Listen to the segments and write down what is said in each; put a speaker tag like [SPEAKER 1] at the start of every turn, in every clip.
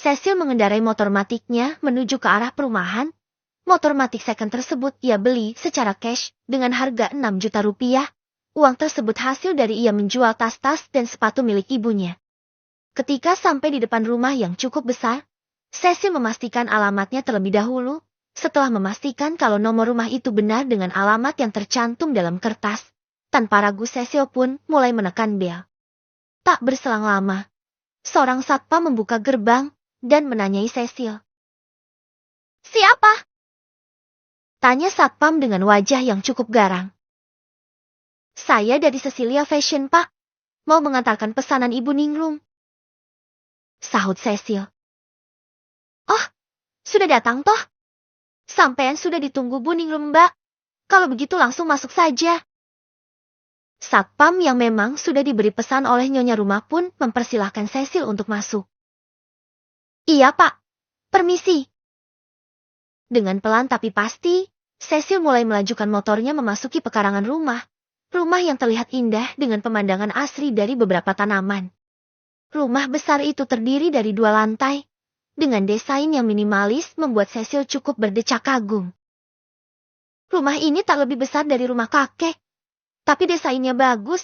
[SPEAKER 1] Cecil mengendarai motor matiknya menuju ke arah perumahan. Motor matik second tersebut ia beli secara cash dengan harga 6 juta rupiah. Uang tersebut hasil dari ia menjual tas-tas dan sepatu milik ibunya. Ketika sampai di depan rumah yang cukup besar, Cecil memastikan alamatnya terlebih dahulu. Setelah memastikan kalau nomor rumah itu benar dengan alamat yang tercantum dalam kertas, tanpa ragu Cecil pun mulai menekan bel. Tak berselang lama, seorang satpam membuka gerbang dan menanyai Cecil. "Siapa?" tanya satpam dengan wajah yang cukup garang. "Saya dari Cecilia Fashion, Pak. Mau mengantarkan pesanan Ibu Ningrum," sahut Cecil. "Oh, sudah datang toh? Sampean sudah ditunggu Bu Ningrum, Mbak. Kalau begitu langsung masuk saja." Satpam yang memang sudah diberi pesan oleh nyonya rumah pun mempersilahkan Cecil untuk masuk. "Iya, Pak. Permisi." Dengan pelan tapi pasti, Cecil mulai melajukan motornya memasuki pekarangan rumah. Rumah yang terlihat indah dengan pemandangan asri dari beberapa tanaman. Rumah besar itu terdiri dari 2 lantai. Dengan desain yang minimalis membuat Cecil cukup berdecak kagum. "Rumah ini tak lebih besar dari rumah kakek. Tapi desainnya bagus.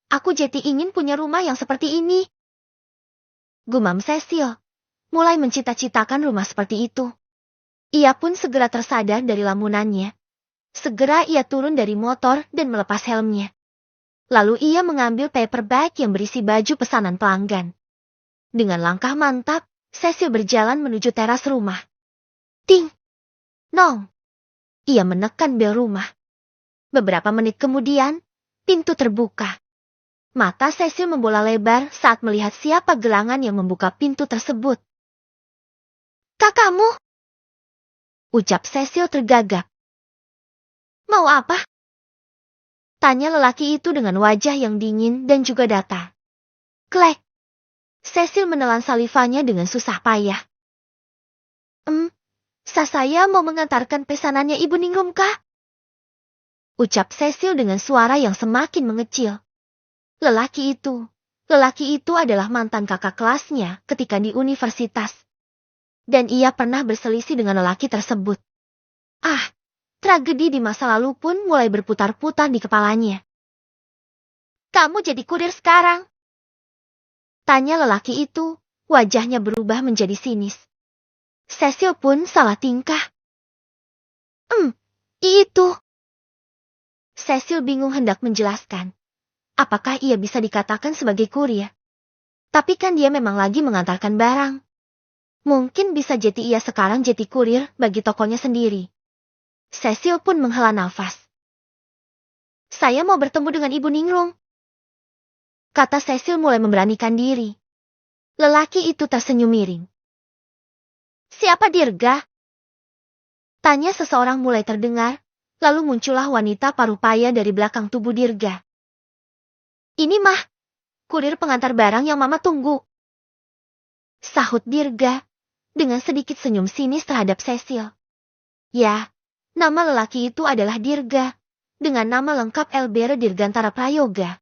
[SPEAKER 1] Aku jadi ingin punya rumah yang seperti ini," gumam Cecil. Mulai mencita-citakan rumah seperti itu. Ia pun segera tersadar dari lamunannya. Segera ia turun dari motor dan melepas helmnya. Lalu ia mengambil paper bag yang berisi baju pesanan pelanggan. Dengan langkah mantap, Cecil berjalan menuju teras rumah. Ting! Nong! Ia menekan bel rumah. Beberapa menit kemudian, pintu terbuka. Mata Cecil membola lebar saat melihat siapa gelangan yang membuka pintu tersebut. "Kakakmu!" ucap Cecil tergagap. "Mau apa?" tanya lelaki itu dengan wajah yang dingin dan juga datar. Klek. Cecil menelan salivanya dengan susah payah. Saya mau mengantarkan pesanannya Ibu Ningrum, Kak," ucap Cecil dengan suara yang semakin mengecil. Lelaki itu adalah mantan kakak kelasnya ketika di universitas. Dan ia pernah berselisih dengan lelaki tersebut. Tragedi di masa lalu pun mulai berputar-putar di kepalanya. "Kamu jadi kurir sekarang?" tanya lelaki itu, wajahnya berubah menjadi sinis. Cecil pun salah tingkah. Itu." Cecil bingung hendak menjelaskan. Apakah ia bisa dikatakan sebagai kurir? Tapi kan dia memang lagi mengantarkan barang. Mungkin bisa jadi ia sekarang jadi kurir bagi tokonya sendiri. Cecil pun menghela nafas. "Saya mau bertemu dengan Ibu Ningrum," kata Cecil mulai memberanikan diri. Lelaki itu tersenyum miring. "Siapa Dirga?" tanya seseorang mulai terdengar, lalu muncullah wanita parupaya dari belakang tubuh Dirga. "Ini mah, kurir pengantar barang yang Mama tunggu," sahut Dirga, dengan sedikit senyum sinis terhadap Cecil. Ya, nama lelaki itu adalah Dirga, dengan nama lengkap Elbere Dirgantara Prayoga.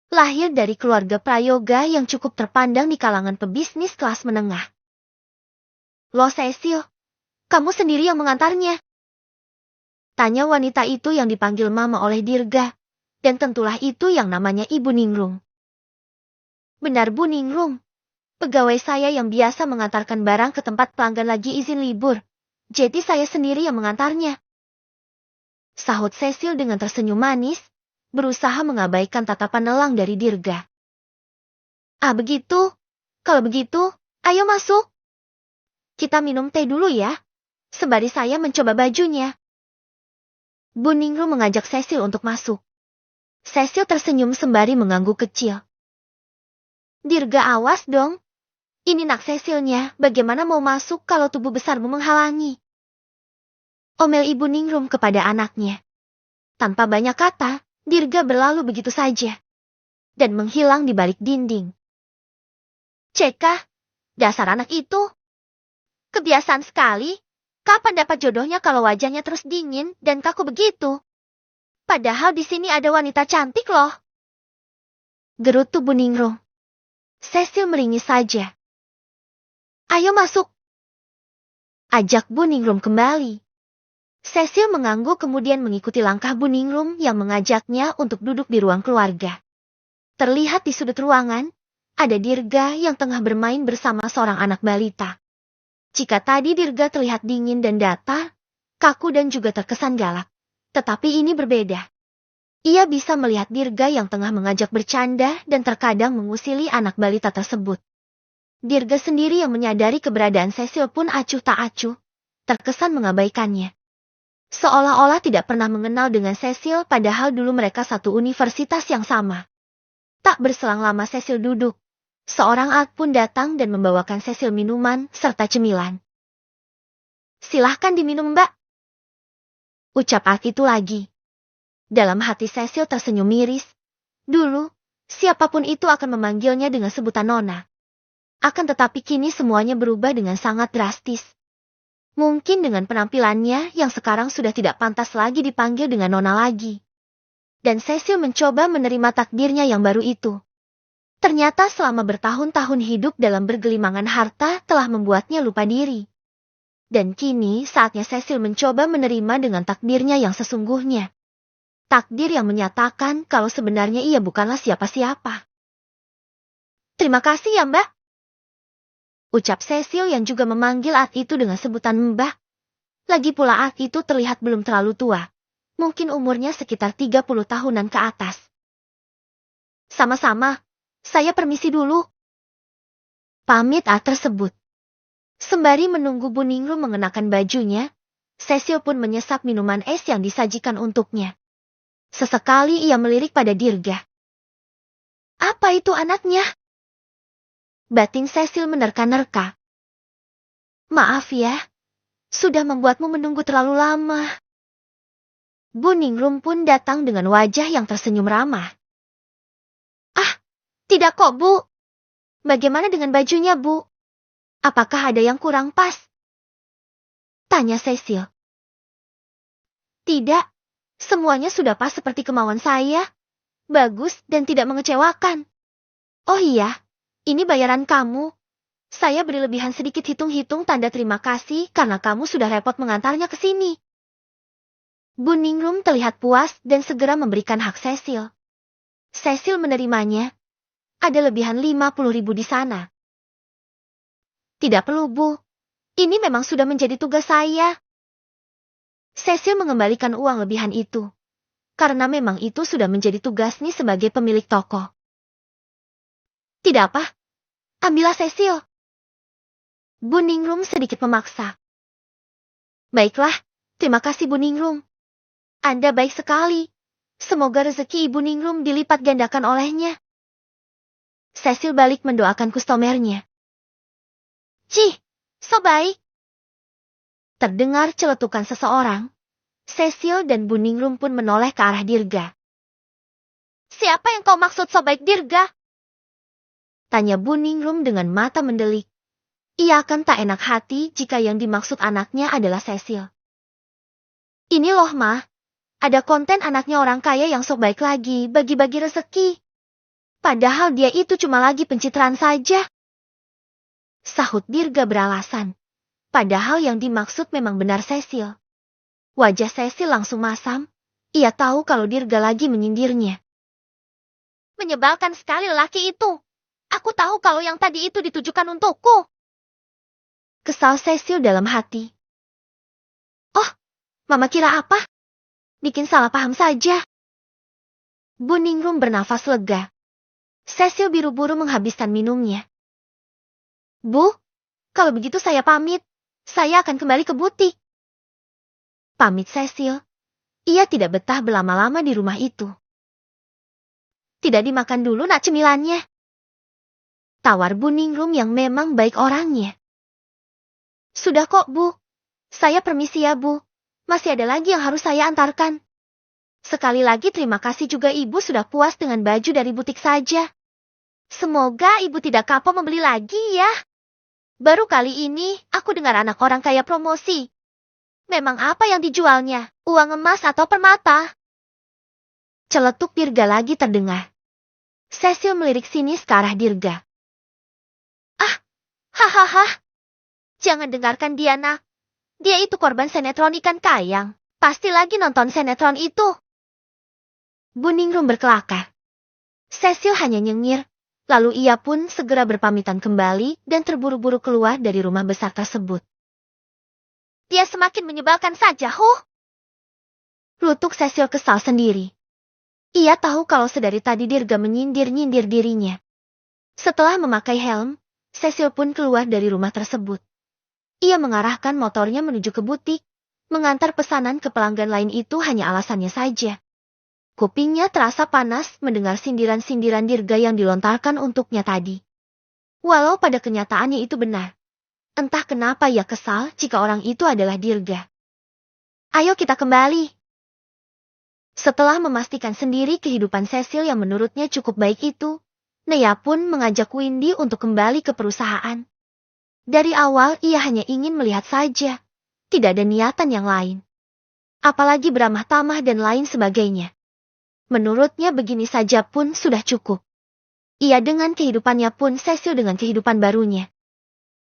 [SPEAKER 1] Lahir dari keluarga prayoga yang cukup terpandang di kalangan pebisnis kelas menengah. "Loh Cecil, kamu sendiri yang mengantarnya?" tanya wanita itu yang dipanggil Mama oleh Dirga, dan tentulah itu yang namanya Ibu Ningrum. "Benar Bu Ningrum. Pegawai saya yang biasa mengantarkan barang ke tempat pelanggan lagi izin libur. Jadi saya sendiri yang mengantarnya," sahut Cecil dengan tersenyum manis, berusaha mengabaikan tatapan nelang dari Dirga. Begitu. Kalau begitu, ayo masuk. Kita minum teh dulu ya, sembari saya mencoba bajunya." Bu Ningrum mengajak Cecil untuk masuk. Cecil tersenyum sembari mengangguk kecil. "Dirga awas dong. Ini nak Cecilnya, bagaimana mau masuk kalau tubuh besarmu menghalangi?" omel Ibu Ningrum kepada anaknya. Tanpa banyak kata, Dirga berlalu begitu saja. Dan menghilang di balik dinding. "Cekah, dasar anak itu. Kebiasaan sekali. Kapan dapat jodohnya kalau wajahnya terus dingin dan kaku begitu? Padahal di sini ada wanita cantik loh," gerutu Bu Ningrum. Cecil meringis saja. Ayo masuk. Ajak Bu Ningrum kembali. Cecil mengangguk kemudian mengikuti langkah Bu Ningrum yang mengajaknya untuk duduk di ruang keluarga. Terlihat di sudut ruangan, ada Dirga yang tengah bermain bersama seorang anak balita. Jika tadi Dirga terlihat dingin dan datar, kaku dan juga terkesan galak. Tetapi ini berbeda. Ia bisa melihat Dirga yang tengah mengajak bercanda dan terkadang mengusili anak balita tersebut. Dirga sendiri yang menyadari keberadaan Cecil pun acuh tak acuh, terkesan mengabaikannya. Seolah-olah tidak pernah mengenal dengan Cecil padahal dulu mereka satu universitas yang sama. Tak berselang lama Cecil duduk. Seorang Alt pun datang dan membawakan Cecil minuman serta cemilan. Silahkan diminum, Mbak. Ucap Alt itu lagi. Dalam hati Cecil tersenyum miris. Dulu, siapapun itu akan memanggilnya dengan sebutan Nona. Akan tetapi kini semuanya berubah dengan sangat drastis. Mungkin dengan penampilannya yang sekarang sudah tidak pantas lagi dipanggil dengan Nona lagi. Dan Cecil mencoba menerima takdirnya yang baru itu. Ternyata selama bertahun-tahun hidup dalam bergelimangan harta telah membuatnya lupa diri. Dan kini saatnya Cecil mencoba menerima dengan takdirnya yang sesungguhnya. Takdir yang menyatakan kalau sebenarnya ia bukanlah siapa-siapa. Terima kasih ya, Mbak. Ucap Cecil yang juga memanggil Alt itu dengan sebutan Mbah. Lagi pula Alt itu terlihat belum terlalu tua. Mungkin umurnya sekitar 30 tahunan ke atas. Sama-sama, saya permisi dulu. Pamit Alt tersebut. Sembari menunggu Bu Ningrum mengenakan bajunya, Cecil pun menyesap minuman es yang disajikan untuknya. Sesekali ia melirik pada Dirga. Apa itu anaknya? Batin Cecil menerka-nerka. Maaf ya, sudah membuatmu menunggu terlalu lama. Bu Ningrum pun datang dengan wajah yang tersenyum ramah. Ah, tidak kok Bu. Bagaimana dengan bajunya Bu? Apakah ada yang kurang pas? Tanya Cecil. Tidak, semuanya sudah pas seperti kemauan saya. Bagus dan tidak mengecewakan. Oh iya. Ini bayaran kamu. Saya beri lebihan sedikit hitung-hitung tanda terima kasih karena kamu sudah repot mengantarnya ke sini. Bu Ningrum terlihat puas dan segera memberikan hak Cecil. Cecil menerimanya. Ada lebihan 50.000 di sana. Tidak perlu, Bu. Ini memang sudah menjadi tugas saya. Cecil mengembalikan uang lebihan itu. Karena memang itu sudah menjadi tugasnya sebagai pemilik toko. Tidak apa. Ambillah Cecil. Bu Ningrum sedikit memaksa. Baiklah, terima kasih Bu Ningrum. Anda baik sekali. Semoga rezeki Ibu Ningrum dilipat gandakan olehnya. Cecil balik mendoakan kustomernya. Cih, so baik. Terdengar celetukan seseorang. Cecil dan Bu Ningrum pun menoleh ke arah Dirga. Siapa yang kau maksud so baik Dirga? Tanya Bu Ningrum dengan mata mendelik. Ia akan tak enak hati jika yang dimaksud anaknya adalah Cecil. Ini loh Ma, ada konten anaknya orang kaya yang sok baik lagi bagi-bagi rezeki. Padahal dia itu cuma lagi pencitraan saja. Sahut Dirga beralasan. Padahal yang dimaksud memang benar Cecil. Wajah Cecil langsung masam. Ia tahu kalau Dirga lagi menyindirnya. Menyebalkan sekali lelaki itu. Aku tahu kalau yang tadi itu ditujukan untukku. Kesal Cecil dalam hati. Oh, Mama kira apa? Bikin salah paham saja. Bu Ningrum bernafas lega. Cecil buru-buru menghabiskan minumnya. Bu, kalau begitu saya pamit. Saya akan kembali ke butik. Pamit Cecil. Ia tidak betah berlama-lama di rumah itu. Tidak dimakan dulu nak cemilannya. Tawar Bu Ningrum yang memang baik orangnya. Sudah kok Bu. Saya permisi ya Bu. Masih ada lagi yang harus saya antarkan. Sekali lagi terima kasih juga Ibu sudah puas dengan baju dari butik saja. Semoga Ibu tidak kapok membeli lagi ya. Baru kali ini aku dengar anak orang kaya promosi. Memang apa yang dijualnya? Uang emas atau permata? Celetuk Dirga lagi terdengar. Cecil melirik sinis ke arah Dirga. Ah, hahaha, Jangan dengarkan dia, nak. Dia itu korban sinetron ikan kayang. Pasti lagi nonton sinetron itu. Bu Ningrum berkelakar. Cecil hanya nyengir. Lalu ia pun segera berpamitan kembali dan terburu-buru keluar dari rumah besar tersebut. Dia semakin menyebalkan saja, Lutuk Cecil kesal sendiri. Ia tahu kalau sedari tadi Dirga menyindir-nyindir dirinya. Setelah memakai helm, Cecil pun keluar dari rumah tersebut. Ia mengarahkan motornya menuju ke butik. Mengantar pesanan ke pelanggan lain itu hanya alasannya saja. Kupingnya terasa panas mendengar sindiran-sindiran Dirga yang dilontarkan untuknya tadi. Walau pada kenyataannya itu benar. Entah kenapa ia kesal jika orang itu adalah Dirga. Ayo kita kembali. Setelah memastikan sendiri kehidupan Cecil yang menurutnya cukup baik itu, Nea pun mengajak Windy untuk kembali ke perusahaan. Dari awal ia hanya ingin melihat saja, tidak ada niatan yang lain. Apalagi beramah tamah dan lain sebagainya. Menurutnya begini saja pun sudah cukup. Ia dengan kehidupannya pun Cecil dengan kehidupan barunya.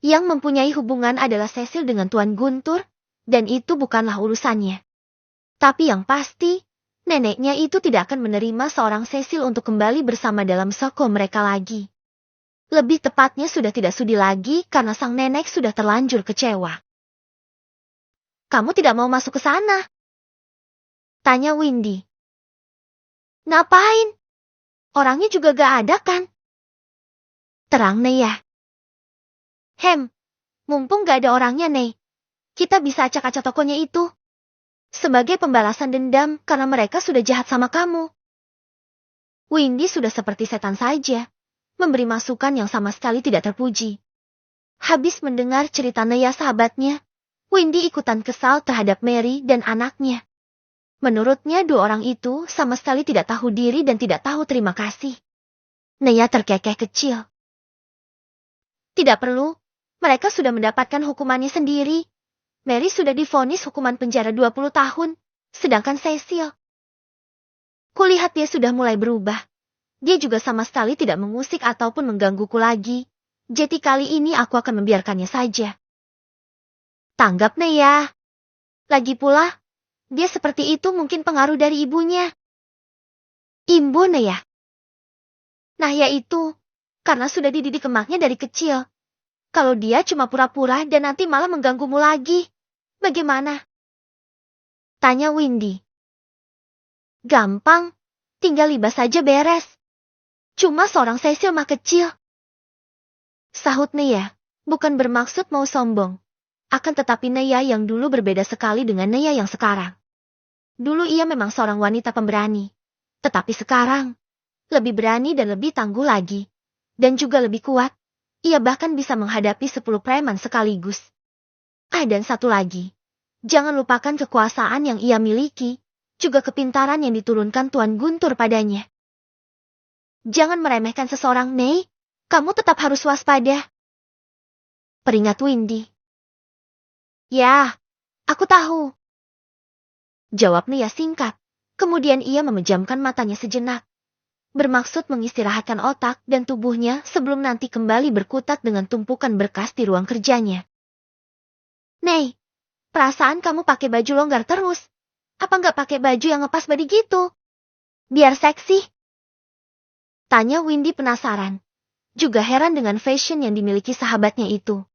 [SPEAKER 1] Yang mempunyai hubungan adalah Cecil dengan Tuan Guntur, dan itu bukanlah urusannya. Tapi yang pasti, neneknya itu tidak akan menerima seorang Cecil untuk kembali bersama dalam soko mereka lagi. Lebih tepatnya sudah tidak sudi lagi karena sang nenek sudah terlanjur kecewa. Kamu tidak mau masuk ke sana? Tanya Windy. Ngapain? Orangnya juga gak ada kan? Terang Nea. Mumpung gak ada orangnya Ney, kita bisa acak-acak tokonya itu. Sebagai pembalasan dendam karena mereka sudah jahat sama kamu. Windy sudah seperti setan saja, memberi masukan yang sama sekali tidak terpuji. Habis mendengar cerita Nea sahabatnya, Windy ikutan kesal terhadap Mary dan anaknya. Menurutnya dua orang itu sama sekali tidak tahu diri dan tidak tahu terima kasih. Nea terkekeh kecil. Tidak perlu, mereka sudah mendapatkan hukumannya sendiri. Mary sudah divonis hukuman penjara 20 tahun, sedangkan Cecil. Kulihat dia sudah mulai berubah. Dia juga sama sekali tidak mengusik ataupun menggangguku lagi. Jadi kali ini aku akan membiarkannya saja. Tanggap Nea. Lagi pula, dia seperti itu mungkin pengaruh dari ibunya. Ibu Nea. Nah yaitu, karena sudah dididik emaknya dari kecil. Kalau dia cuma pura-pura dan nanti malah mengganggumu lagi. Bagaimana? Tanya Windy. Gampang, tinggal libas saja beres. Cuma seorang Cecil mah kecil. Sahut Nea, bukan bermaksud mau sombong. Akan tetapi Nea yang dulu berbeda sekali dengan Nea yang sekarang. Dulu ia memang seorang wanita pemberani. Tetapi sekarang, lebih berani dan lebih tangguh lagi. Dan juga lebih kuat. Ia bahkan bisa menghadapi 10 preman sekaligus. Dan satu lagi. Jangan lupakan kekuasaan yang ia miliki, juga kepintaran yang diturunkan Tuan Guntur padanya. Jangan meremehkan seseorang, Ney. Kamu tetap harus waspada. Peringat Windy. Ya, aku tahu. Jawab Nea singkat. Kemudian ia memejamkan matanya sejenak. Bermaksud mengistirahatkan otak dan tubuhnya sebelum nanti kembali berkutat dengan tumpukan berkas di ruang kerjanya. Ney, perasaan kamu pakai baju longgar terus. Apa nggak pakai baju yang ngepas body gitu? Biar seksi. Tanya Windy penasaran. Juga heran dengan fashion yang dimiliki sahabatnya itu.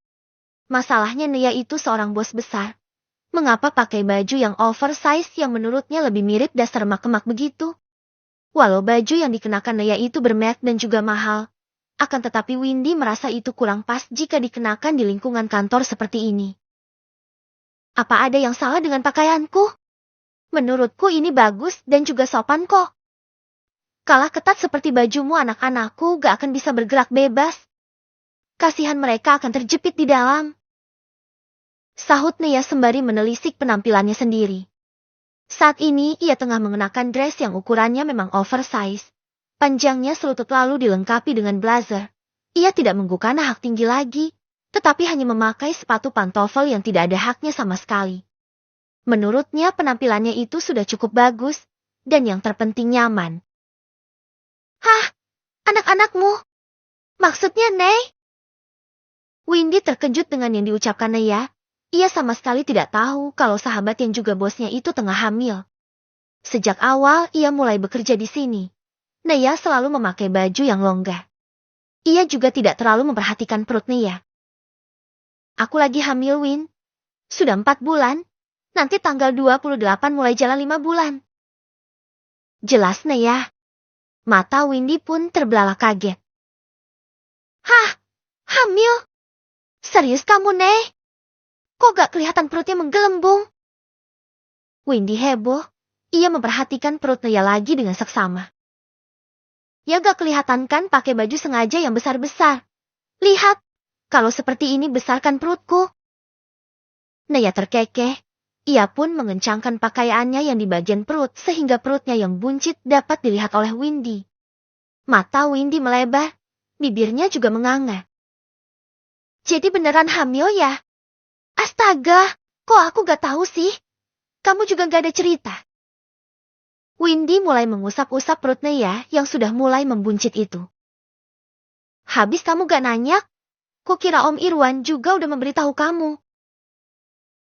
[SPEAKER 1] Masalahnya Nea itu seorang bos besar. Mengapa pakai baju yang oversize yang menurutnya lebih mirip dasar mak-mak begitu? Walau baju yang dikenakan Nea itu bermerek dan juga mahal, akan tetapi Windy merasa itu kurang pas jika dikenakan di lingkungan kantor seperti ini. Apa ada yang salah dengan pakaianku? Menurutku ini bagus dan juga sopan kok. Kalah ketat seperti bajumu anak-anakku gak akan bisa bergerak bebas. Kasihan mereka akan terjepit di dalam. Sahut Nea sembari menelisik penampilannya sendiri. Saat ini ia tengah mengenakan dress yang ukurannya memang oversize. Panjangnya selutut lalu dilengkapi dengan blazer. Ia tidak menggugana hak tinggi lagi, tetapi hanya memakai sepatu pantofel yang tidak ada haknya sama sekali. Menurutnya penampilannya itu sudah cukup bagus, dan yang terpenting nyaman. Hah? Anak-anakmu? Maksudnya, Ney? Windy terkejut dengan yang diucapkan Naya. Ia sama sekali tidak tahu kalau sahabat yang juga bosnya itu tengah hamil. Sejak awal ia mulai bekerja di sini, Naya selalu memakai baju yang longgar. Ia juga tidak terlalu memperhatikan perut Naya. Aku lagi hamil, Win. Sudah 4 bulan. Nanti tanggal 28 mulai jalan 5 bulan. Jelas Naya. Mata Windy pun terbelalak kaget. Hah? Hamil? Serius kamu, Ney? Kok gak kelihatan perutnya menggelembung? Windy heboh. Ia memperhatikan perut Naya lagi dengan seksama. Ya gak kelihatan kan pakai baju sengaja yang besar-besar. Lihat, kalau seperti ini besarkan perutku. Naya terkekeh. Ia pun mengencangkan pakaiannya yang di bagian perut sehingga perutnya yang buncit dapat dilihat oleh Windy. Mata Windy melebar, bibirnya juga menganga. Jadi beneran hamil ya? Astaga, kok aku gak tahu sih? Kamu juga gak ada cerita. Windy mulai mengusap-usap perut Naya yang sudah mulai membuncit itu. Habis kamu gak nanya? Kukira Om Irwan juga udah memberitahu kamu.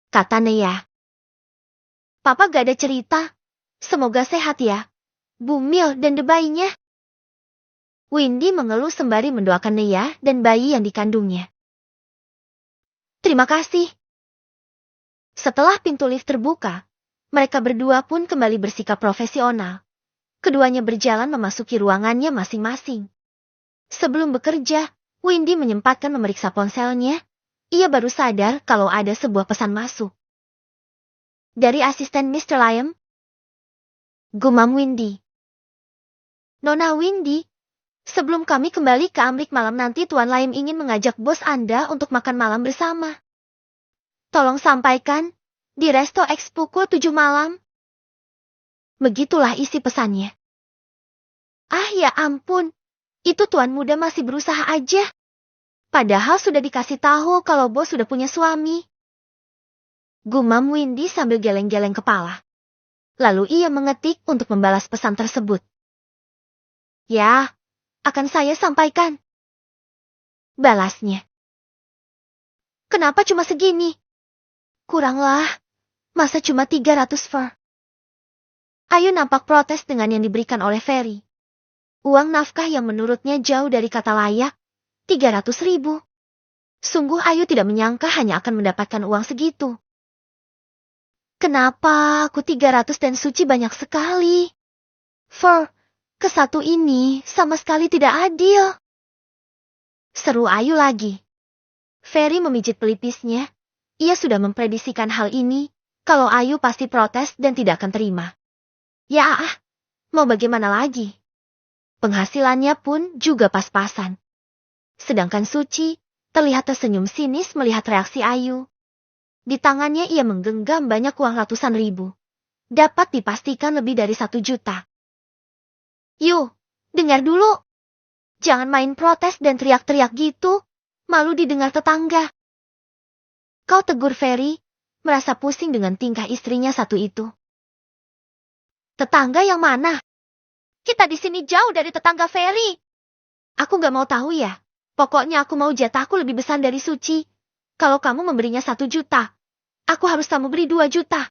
[SPEAKER 1] Kata Naya. Papa gak ada cerita. Semoga sehat ya. Bumil dan bayinya. Windy mengeluh sembari mendoakan Naya dan bayi yang dikandungnya. Terima kasih. Setelah pintu lift terbuka, mereka berdua pun kembali bersikap profesional. Keduanya berjalan memasuki ruangannya masing-masing. Sebelum bekerja, Windy menyempatkan memeriksa ponselnya. Ia baru sadar kalau ada sebuah pesan masuk. Dari asisten Mr. Liam. Gumam Windy. Nona Windy, sebelum kami kembali ke Amrik malam nanti Tuan Liam ingin mengajak bos Anda untuk makan malam bersama. Tolong sampaikan, di Resto X pukul 7 malam. Begitulah isi pesannya. Ah ya ampun, itu tuan muda masih berusaha aja. Padahal sudah dikasih tahu kalau bos sudah punya suami. Gumam Windy sambil geleng-geleng kepala. Lalu ia mengetik untuk membalas pesan tersebut. Ya, akan saya sampaikan. Balasnya. Kenapa cuma segini? Kuranglah, masa cuma 300 fer? Ayu nampak protes dengan yang diberikan oleh Ferry. Uang nafkah yang menurutnya jauh dari kata layak, 300.000. Sungguh Ayu tidak menyangka hanya akan mendapatkan uang segitu. Kenapa aku 300 dan Suci banyak sekali? Fer, ke satu ini sama sekali tidak adil. Seru Ayu lagi. Ferry memijit pelipisnya. Ia sudah memprediksikan hal ini, kalau Ayu pasti protes dan tidak akan terima. Ya mau bagaimana lagi? Penghasilannya pun juga pas-pasan. Sedangkan Suci terlihat tersenyum sinis melihat reaksi Ayu. Di tangannya ia menggenggam banyak uang ratusan ribu. Dapat dipastikan lebih dari 1 juta. Yuk, dengar dulu. Jangan main protes dan teriak-teriak gitu. Malu didengar tetangga. Kau tegur Ferry, merasa pusing dengan tingkah istrinya satu itu. Tetangga yang mana? Kita di sini jauh dari tetangga Ferry. Aku gak mau tahu ya. Pokoknya aku mau jatahku lebih besar dari Suci. Kalau kamu memberinya 1 juta, aku harus kamu beri 2 juta.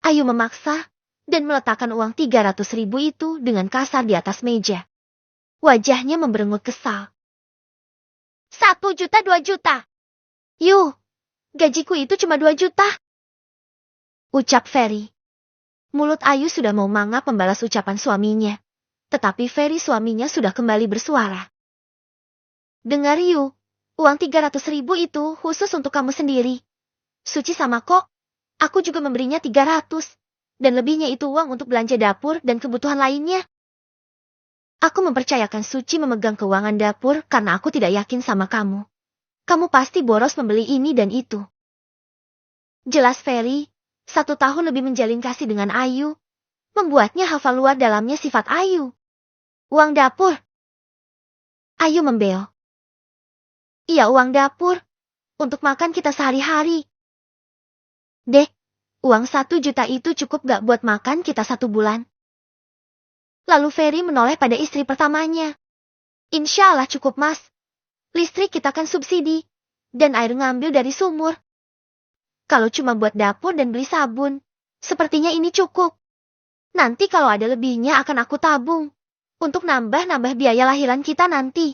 [SPEAKER 1] Ayu memaksa dan meletakkan uang 300.000 itu dengan kasar di atas meja. Wajahnya memberengut kesal. 1 juta 2 juta. Yuh, gajiku itu cuma 2 juta. Ucap Ferry. Mulut Ayu sudah mau mangap membalas ucapan suaminya. Tetapi Ferry suaminya sudah kembali bersuara. Dengar Yu, uang 300.000 itu khusus untuk kamu sendiri. Suci sama kok, aku juga memberinya 300. Dan lebihnya itu uang untuk belanja dapur dan kebutuhan lainnya. Aku mempercayakan Suci memegang keuangan dapur karena aku tidak yakin sama kamu. Kamu pasti boros membeli ini dan itu. Jelas Ferry, 1 tahun lebih menjalin kasih dengan Ayu, membuatnya hafal luar dalamnya sifat Ayu. Uang dapur. Ayu membeo. Iya uang dapur, untuk makan kita sehari-hari. Dek, uang 1 juta itu cukup gak buat makan kita 1 bulan? Lalu Ferry menoleh pada istri pertamanya. Insya Allah cukup mas. Listrik kita kan subsidi, dan air ngambil dari sumur. Kalau cuma buat dapur dan beli sabun, sepertinya ini cukup. Nanti kalau ada lebihnya akan aku tabung, untuk nambah-nambah biaya lahiran kita nanti.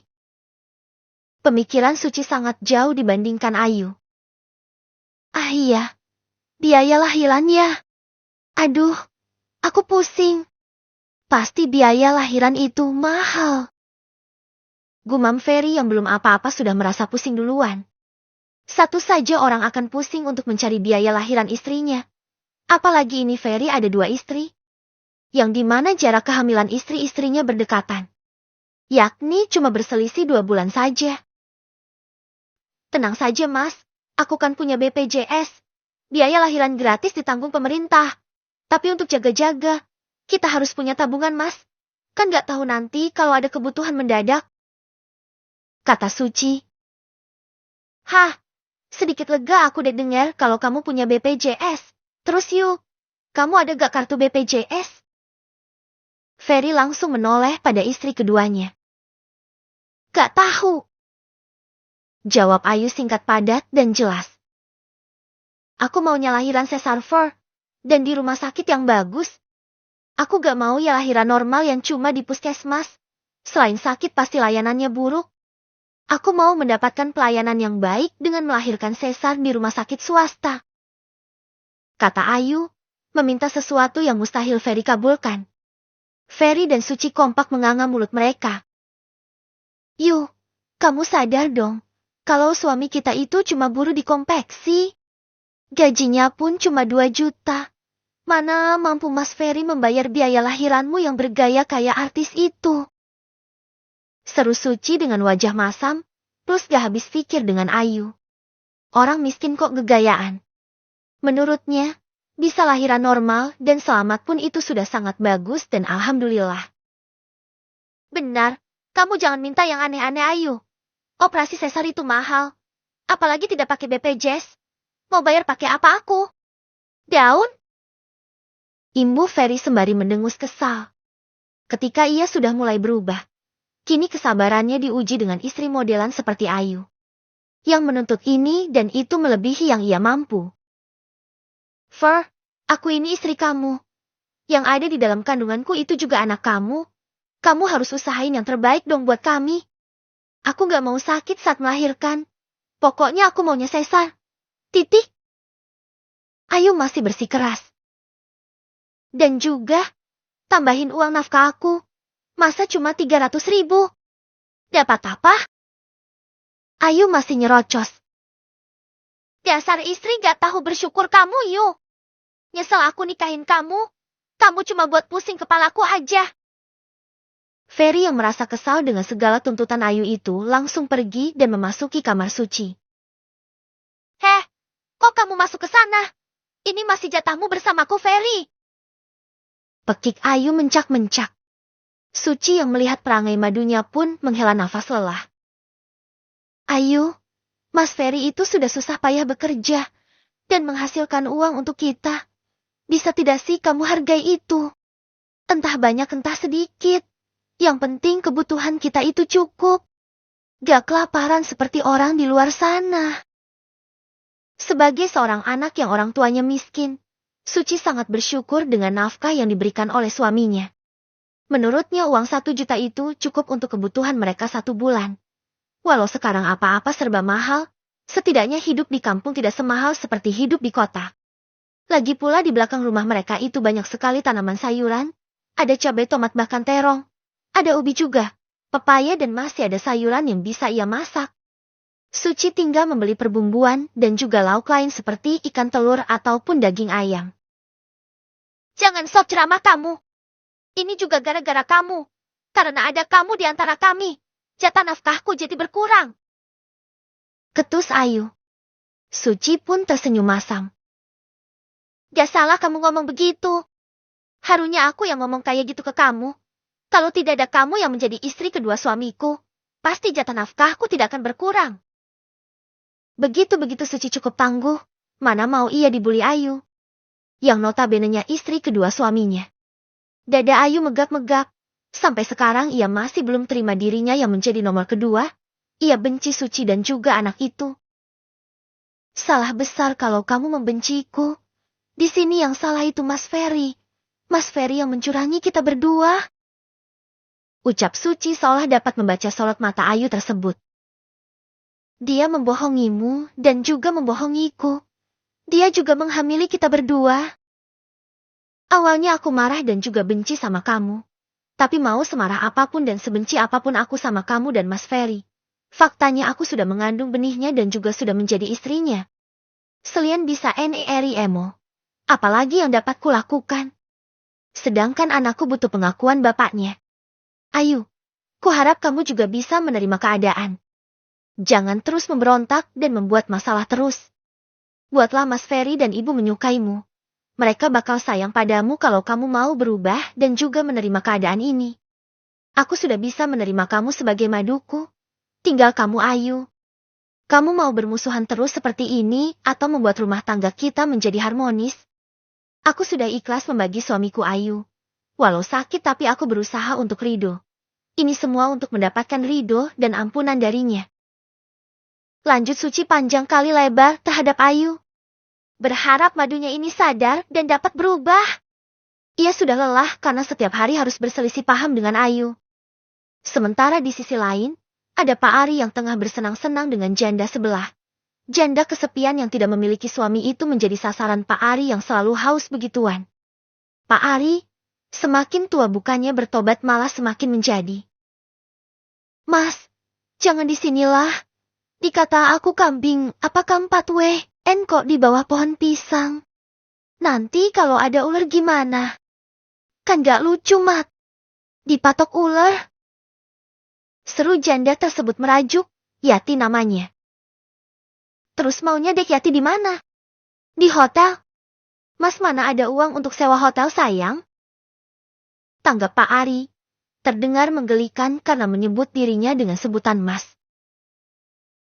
[SPEAKER 1] Pemikiran Suci sangat jauh dibandingkan Ayu. Ah iya, biaya lahiran ya. Aduh, aku pusing. Pasti biaya lahiran itu mahal. Gumam Ferry yang belum apa-apa sudah merasa pusing duluan. Satu saja orang akan pusing untuk mencari biaya lahiran istrinya. Apalagi ini Ferry ada 2 istri. Yang dimana jarak kehamilan istri-istrinya berdekatan. Yakni cuma berselisih 2 bulan saja. Tenang saja mas, aku kan punya BPJS. Biaya lahiran gratis ditanggung pemerintah. Tapi untuk jaga-jaga, kita harus punya tabungan mas. Kan gak tahu nanti kalau ada kebutuhan mendadak. Kata Suci. Hah, sedikit lega aku deh dengar kalau kamu punya BPJS. Terus yuk, kamu ada gak kartu BPJS? Ferry langsung menoleh pada istri keduanya. Gak tahu. Jawab Ayu singkat padat dan jelas. Aku maunya lahiran Cesarfor, dan di rumah sakit yang bagus. Aku gak mau ya lahiran normal yang cuma di puskesmas. Selain sakit pasti layanannya buruk. Aku mau mendapatkan pelayanan yang baik dengan melahirkan sesar di rumah sakit swasta. Kata Ayu, meminta sesuatu yang mustahil Ferry kabulkan. Ferry dan Suci kompak menganga mulut mereka. Yuh, kamu sadar dong, kalau suami kita itu cuma buruh di konveksi. Gajinya pun cuma 2 juta. Mana mampu Mas Ferry membayar biaya lahiranmu yang bergaya kayak artis itu? Seru Suci dengan wajah masam, plus gak habis pikir dengan Ayu. Orang miskin kok gegayaan. Menurutnya, bisa lahiran normal dan selamat pun itu sudah sangat bagus dan alhamdulillah. Benar, kamu jangan minta yang aneh-aneh Ayu. Operasi sesar itu mahal. Apalagi tidak pakai BPJS. Mau bayar pakai apa aku? Daun? Imbu Ferry sembari mendengus kesal. Ketika ia sudah mulai berubah, kini kesabarannya diuji dengan istri modelan seperti Ayu. Yang menuntut ini dan itu melebihi yang ia mampu. Fer, aku ini istri kamu. Yang ada di dalam kandunganku itu juga anak kamu. Kamu harus usahain yang terbaik dong buat kami. Aku gak mau sakit saat melahirkan. Pokoknya aku maunya sesar. Titik. Ayu masih bersikeras. Dan juga, tambahin uang nafkah aku. Masa cuma 300.000? Dapat apa? Ayu masih nyerocos. Dasar istri gak tahu bersyukur kamu yuk. Nyesel aku nikahin kamu. Kamu cuma buat pusing kepalaku aja. Ferry yang merasa kesal dengan segala tuntutan Ayu itu langsung pergi dan memasuki kamar Suci. Heh, kok kamu masuk ke sana? Ini masih jatahmu bersamaku Ferry. Pekik Ayu mencak-mencak. Suci yang melihat perangai madunya pun menghela nafas lelah. Ayu, Mas Ferry itu sudah susah payah bekerja dan menghasilkan uang untuk kita. Bisa tidak sih kamu hargai itu? Entah banyak entah sedikit. Yang penting kebutuhan kita itu cukup. Gak kelaparan seperti orang di luar sana. Sebagai seorang anak yang orang tuanya miskin, Suci sangat bersyukur dengan nafkah yang diberikan oleh suaminya. Menurutnya uang 1 juta itu cukup untuk kebutuhan mereka 1 bulan. Walau sekarang apa-apa serba mahal, setidaknya hidup di kampung tidak semahal seperti hidup di kota. Lagi pula di belakang rumah mereka itu banyak sekali tanaman sayuran, ada cabai tomat bahkan terong, ada ubi juga, pepaya dan masih ada sayuran yang bisa ia masak. Suci tinggal membeli perbumbuan dan juga lauk lain seperti ikan telur ataupun daging ayam. Jangan sok ceramah kamu. Ini juga gara-gara kamu. Karena ada kamu di antara kami. Jatah nafkahku jadi berkurang. Ketus Ayu. Suci pun tersenyum masam. Gak salah kamu ngomong begitu. Harusnya aku yang ngomong kayak gitu ke kamu. Kalau tidak ada kamu yang menjadi istri kedua suamiku, pasti jatah nafkahku tidak akan berkurang. Begitu-begitu Suci cukup tangguh, mana mau ia dibully Ayu. Yang notabenenya istri kedua suaminya. Dada Ayu megap-megap. Sampai sekarang ia masih belum terima dirinya yang menjadi nomor kedua. Ia benci Suci dan juga anak itu. Salah besar kalau kamu membenciku. Di sini yang salah itu Mas Ferry. Mas Ferry yang mencurangi kita berdua. Ucap Suci seolah dapat membaca sorot mata Ayu tersebut. Dia membohongimu dan juga membohongiku. Dia juga menghamili kita berdua. Awalnya aku marah dan juga benci sama kamu. Tapi mau semarah apapun dan sebenci apapun aku sama kamu dan Mas Ferry. Faktanya aku sudah mengandung benihnya dan juga sudah menjadi istrinya. Selian bisa eri emo. Apalagi yang dapat kulakukan? Sedangkan anakku butuh pengakuan bapaknya. Ayu, kuharap kamu juga bisa menerima keadaan. Jangan terus memberontak dan membuat masalah terus. Buatlah Mas Ferry dan ibu menyukaimu. Mereka bakal sayang padamu kalau kamu mau berubah dan juga menerima keadaan ini. Aku sudah bisa menerima kamu sebagai maduku. Tinggal kamu Ayu. Kamu mau bermusuhan terus seperti ini atau membuat rumah tangga kita menjadi harmonis? Aku sudah ikhlas membagi suamiku Ayu. Walau sakit tapi aku berusaha untuk ridho. Ini semua untuk mendapatkan ridho dan ampunan darinya. Lanjut Suci panjang kali lebar terhadap Ayu. Berharap madunya ini sadar dan dapat berubah. Ia sudah lelah karena setiap hari harus berselisih paham dengan Ayu. Sementara di sisi lain, ada Pak Ari yang tengah bersenang-senang dengan janda sebelah. Janda kesepian yang tidak memiliki suami itu menjadi sasaran Pak Ari yang selalu haus begituan. Pak Ari, semakin tua bukannya bertobat malah semakin menjadi. Mas, jangan disinilah. Dikata aku kambing, apa kampat weh, kok di bawah pohon pisang. Nanti kalau ada ular gimana? Kan gak lucu mat. Dipatok ular. Seru janda tersebut merajuk, Yati namanya. Terus maunya dek Yati di mana? Di hotel. Mas mana ada uang untuk sewa hotel sayang? Tanggap Pak Ari. Terdengar menggelikan karena menyebut dirinya dengan sebutan mas.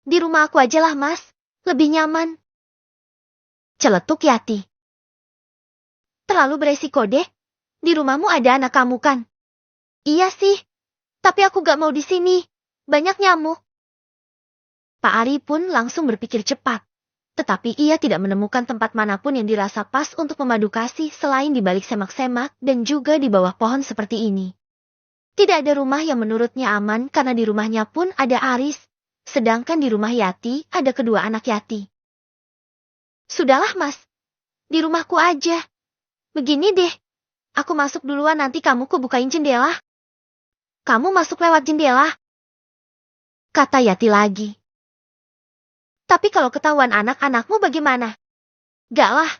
[SPEAKER 1] Di rumah aku aja lah mas, lebih nyaman. Celetuk Yati. Terlalu beresiko deh. Di rumahmu ada anak kamu kan? Iya sih. Tapi aku gak mau di sini. Banyak nyamuk. Pak Ari pun langsung berpikir cepat. Tetapi ia tidak menemukan tempat manapun yang dirasa pas untuk memadu kasih selain di balik semak-semak dan juga di bawah pohon seperti ini. Tidak ada rumah yang menurutnya aman karena di rumahnya pun ada Aris. Sedangkan di rumah Yati ada kedua anak Yati. Sudahlah mas. Di rumahku aja. Begini deh. Aku masuk duluan nanti kamu bukain jendela. Kamu masuk lewat jendela. Kata Yati lagi. Tapi kalau ketahuan anak-anakmu bagaimana? Gak lah.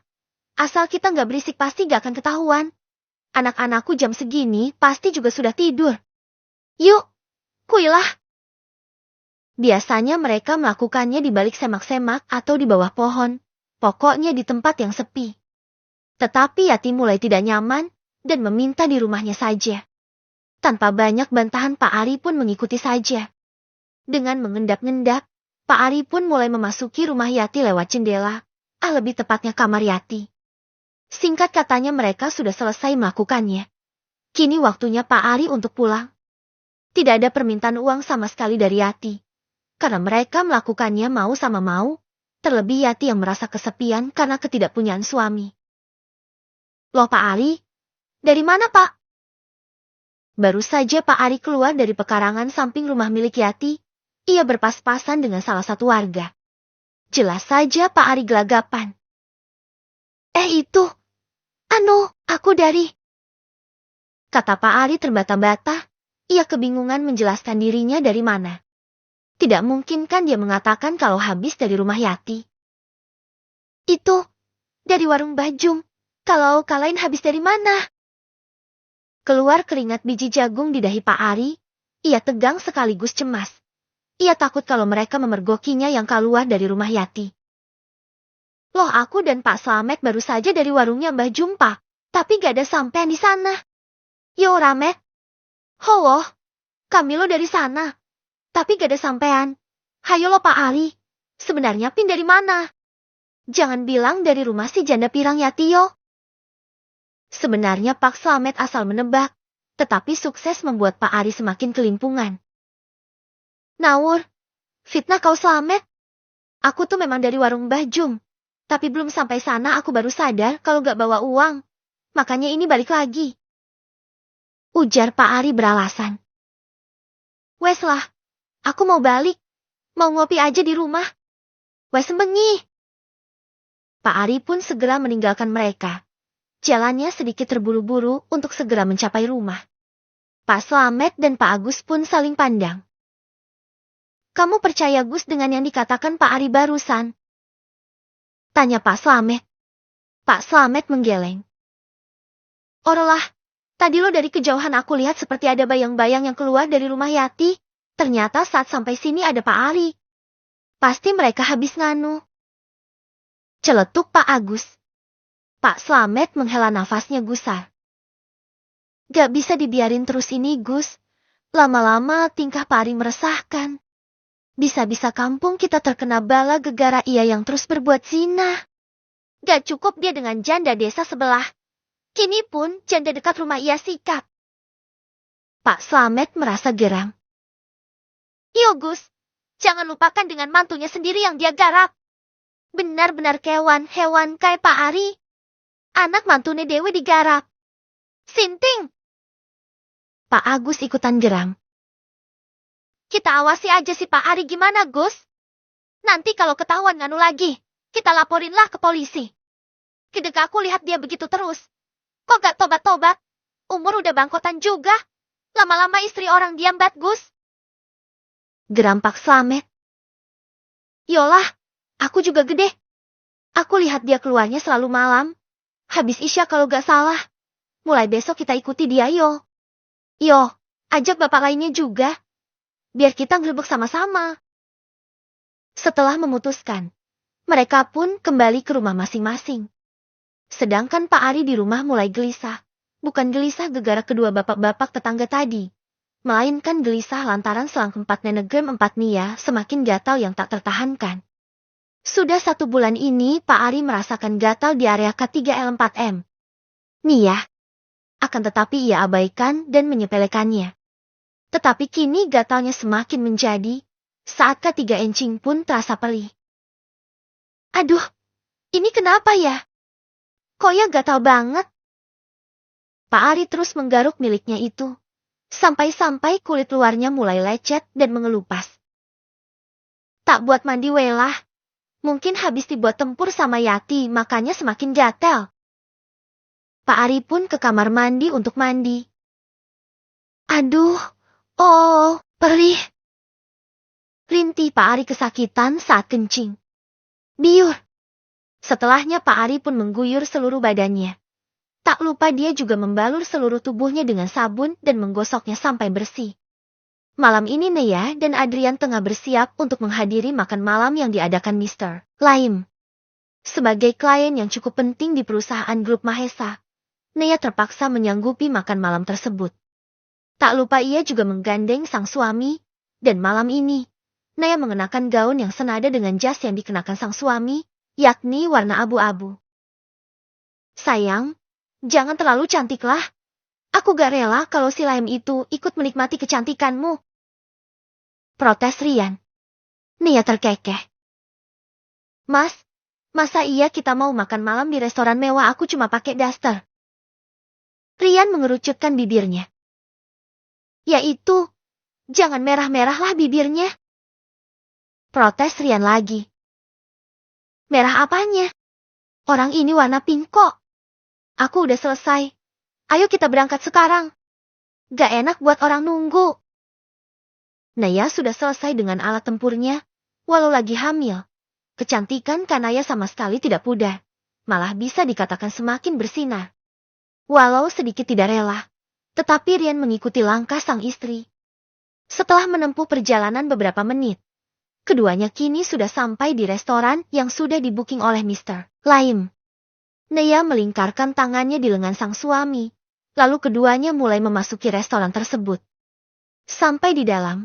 [SPEAKER 1] Asal kita gak berisik pasti gak akan ketahuan. Anak-anakku jam segini pasti juga sudah tidur. Yuk, kuilah. Biasanya mereka melakukannya di balik semak-semak atau di bawah pohon. Pokoknya di tempat yang sepi. Tetapi Yati mulai tidak nyaman dan meminta di rumahnya saja. Tanpa banyak bantahan Pak Ari pun mengikuti saja. Dengan mengendap-endap, Pak Ari pun mulai memasuki rumah Yati lewat jendela, lebih tepatnya kamar Yati. Singkat katanya mereka sudah selesai melakukannya. Kini waktunya Pak Ari untuk pulang. Tidak ada permintaan uang sama sekali dari Yati. Karena mereka melakukannya mau sama mau, terlebih Yati yang merasa kesepian karena ketidakpunyaan suami. Loh Pak Ari, dari mana Pak? Baru saja Pak Ari keluar dari pekarangan samping rumah milik Yati, ia berpas-pasan dengan salah satu warga. Jelas saja Pak Ari gelagapan. Itu, aku dari... Kata Pak Ari terbata-bata, ia kebingungan menjelaskan dirinya dari mana. Tidak mungkin kan dia mengatakan kalau habis dari rumah Yati. Itu, dari warung Bajung. Kalau kalian habis dari mana? Keluar keringat biji jagung di dahi Pak Ari, ia tegang sekaligus cemas. Ia takut kalau mereka memergokinya yang keluar dari rumah Yati. Loh aku dan Pak Slamet baru saja dari warungnya Mbah Jumpa, tapi gak ada sampean di sana. Yo Ramet. Holoh, kami lo dari sana, tapi gak ada sampean. Hayo lo Pak Ari, sebenarnya Pin dari mana? Jangan bilang dari rumah si janda pirang Yati yo. Sebenarnya Pak Slamet asal menebak, tetapi sukses membuat Pak Ari semakin kelimpungan. Nawur, Fitnah kau, Slamet. Aku tuh memang dari warung Mbah Jum. Tapi belum sampai sana aku baru sadar kalau gak bawa uang. Makanya ini balik lagi. Ujar Pak Ari beralasan. Wes lah, aku mau balik. Mau ngopi aja di rumah. Wes sembengi. Pak Ari pun segera meninggalkan mereka. Jalannya sedikit terburu-buru untuk segera mencapai rumah. Pak Slamet dan Pak Agus pun saling pandang. Kamu percaya Gus dengan yang dikatakan Pak Ari barusan? Tanya Pak Slamet. Pak Slamet menggeleng. Orolah, tadi lo dari kejauhan aku lihat seperti ada bayang-bayang yang keluar dari rumah Yati. Ternyata saat sampai sini ada Pak Ari. Pasti mereka habis nganu. Celetuk Pak Agus. Pak Slamet menghela nafasnya gusar. Gak bisa dibiarin terus ini, Gus. Lama-lama tingkah Pak Ari meresahkan. Bisa-bisa kampung kita terkena bala gegara ia yang terus berbuat zina. Gak cukup dia dengan janda desa sebelah. Kini pun janda dekat rumah ia sikat. Pak Slamet merasa geram. Yo Gus, jangan lupakan dengan mantunya sendiri yang dia garap. Benar-benar hewan kayak Pak Ari. Anak mantune Dewi digarap. Sinting. Pak Agus ikutan geram. Kita awasi aja si Pak Ari gimana, Gus? Nanti kalau ketahuan nganu lagi, kita laporinlah ke polisi. Kedek aku lihat dia begitu terus. Kok gak tobat-tobat? Umur udah bangkotan juga. Lama-lama istri orang diambat, Gus. Geram Pak Slamet. Yolah, aku juga gede. Aku lihat dia keluarnya selalu malam. Habis Isya kalau gak salah. Mulai besok kita ikuti dia, yo. Yo, ajak bapak lainnya juga. Biar kita ngerebek sama-sama. Setelah memutuskan, mereka pun kembali ke rumah masing-masing. Sedangkan Pak Ari di rumah mulai gelisah. Bukan gelisah gegara kedua bapak-bapak tetangga tadi. Melainkan gelisah lantaran selang keempat nenegram 4 Nia semakin gatal yang tak tertahankan. Sudah 1 bulan ini Pak Ari merasakan gatal di area K3L4M. Nia. Akan tetapi ia abaikan dan menyepelekannya. Tetapi kini gatalnya semakin menjadi, saat K3 Encing pun terasa perih. Aduh, ini kenapa ya? Kok ya gatal banget? Pak Ari terus menggaruk miliknya itu. Sampai-sampai kulit luarnya mulai lecet dan mengelupas. Tak buat mandi welah. Mungkin habis dibuat tempur sama Yati makanya semakin gatel. Pak Ari pun ke kamar mandi untuk mandi. Aduh, oh, perih. Rintih Pak Ari kesakitan saat kencing. Biur. Setelahnya Pak Ari pun mengguyur seluruh badannya. Tak lupa dia juga membalur seluruh tubuhnya dengan sabun dan menggosoknya sampai bersih. Malam ini Nea dan Adrian tengah bersiap untuk menghadiri makan malam yang diadakan Mr. Laim. Sebagai klien yang cukup penting di perusahaan grup Mahesa, Nea terpaksa menyanggupi makan malam tersebut. Tak lupa ia juga menggandeng sang suami, dan malam ini, Nea mengenakan gaun yang senada dengan jas yang dikenakan sang suami, yakni warna abu-abu. Sayang, jangan terlalu cantiklah. Aku gak rela kalau si Laim itu ikut menikmati kecantikanmu. Protes Rian. Nia terkekeh. Mas, masa iya kita mau makan malam di restoran mewah aku cuma pakai daster? Rian mengerucutkan bibirnya. Yaitu, jangan merah-merahlah bibirnya. Protes Rian lagi. Merah apanya? Orang ini warna pink kok. Aku udah selesai. Ayo kita berangkat sekarang. Gak enak buat orang nunggu. Naya sudah selesai dengan alat tempurnya, walau lagi hamil. Kecantikan Kanaya sama sekali tidak pudar. Malah bisa dikatakan semakin bersinar. Walau sedikit tidak rela, tetapi Rian mengikuti langkah sang istri. Setelah menempuh perjalanan beberapa menit, keduanya kini sudah sampai di restoran yang sudah di-booking oleh Mr. Laim. Naya melingkarkan tangannya di lengan sang suami, lalu keduanya mulai memasuki restoran tersebut. Sampai di dalam,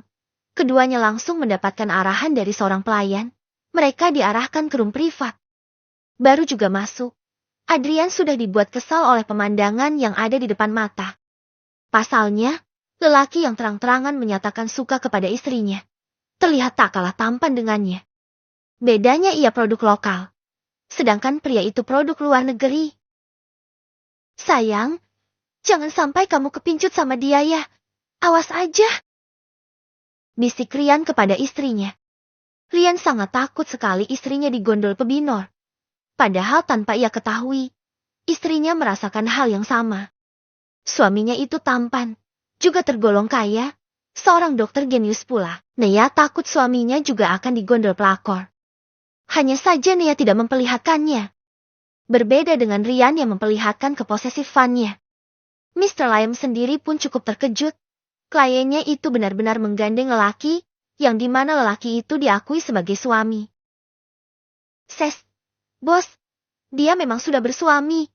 [SPEAKER 1] keduanya langsung mendapatkan arahan dari seorang pelayan. Mereka diarahkan ke room privat. Baru juga masuk, Adrian sudah dibuat kesal oleh pemandangan yang ada di depan mata. Pasalnya, lelaki yang terang-terangan menyatakan suka kepada istrinya. terlihat tak kalah tampan dengannya. Bedanya ia produk lokal, sedangkan pria itu produk luar negeri. Sayang, jangan sampai kamu kepincut sama dia ya. Awas aja. Bisik Rian kepada istrinya. Rian sangat takut sekali istrinya digondol pebinor. Padahal tanpa ia ketahui, istrinya merasakan hal yang sama. Suaminya itu tampan, juga tergolong kaya, seorang dokter genius pula. Nea takut suaminya juga akan digondol pelakor. Hanya saja Nea tidak memperlihatkannya. Berbeda dengan Rian yang memperlihatkan keposesifan-nya. Mr. Lam sendiri pun cukup terkejut. Kliennya itu benar-benar menggandeng lelaki, yang dimana lelaki itu diakui sebagai suami. Bos, dia memang sudah bersuami.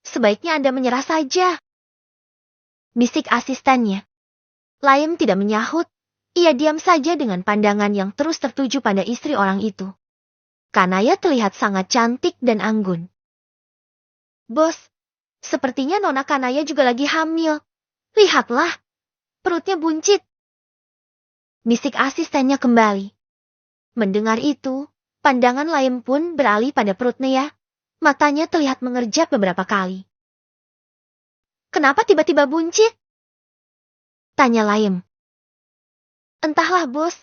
[SPEAKER 1] Sebaiknya Anda menyerah saja. Bisik asistennya. Lam tidak menyahut, ia diam saja dengan pandangan yang terus tertuju pada istri orang itu. Kanaya terlihat sangat cantik dan anggun. Bos, sepertinya Nona Kanaya juga lagi hamil. Lihatlah, perutnya buncit. Bisik asistennya kembali. Mendengar itu, pandangan Lam pun beralih pada perut Nea. Matanya terlihat mengerjap beberapa kali. Kenapa tiba-tiba buncit? Tanya Lam. Entahlah bos,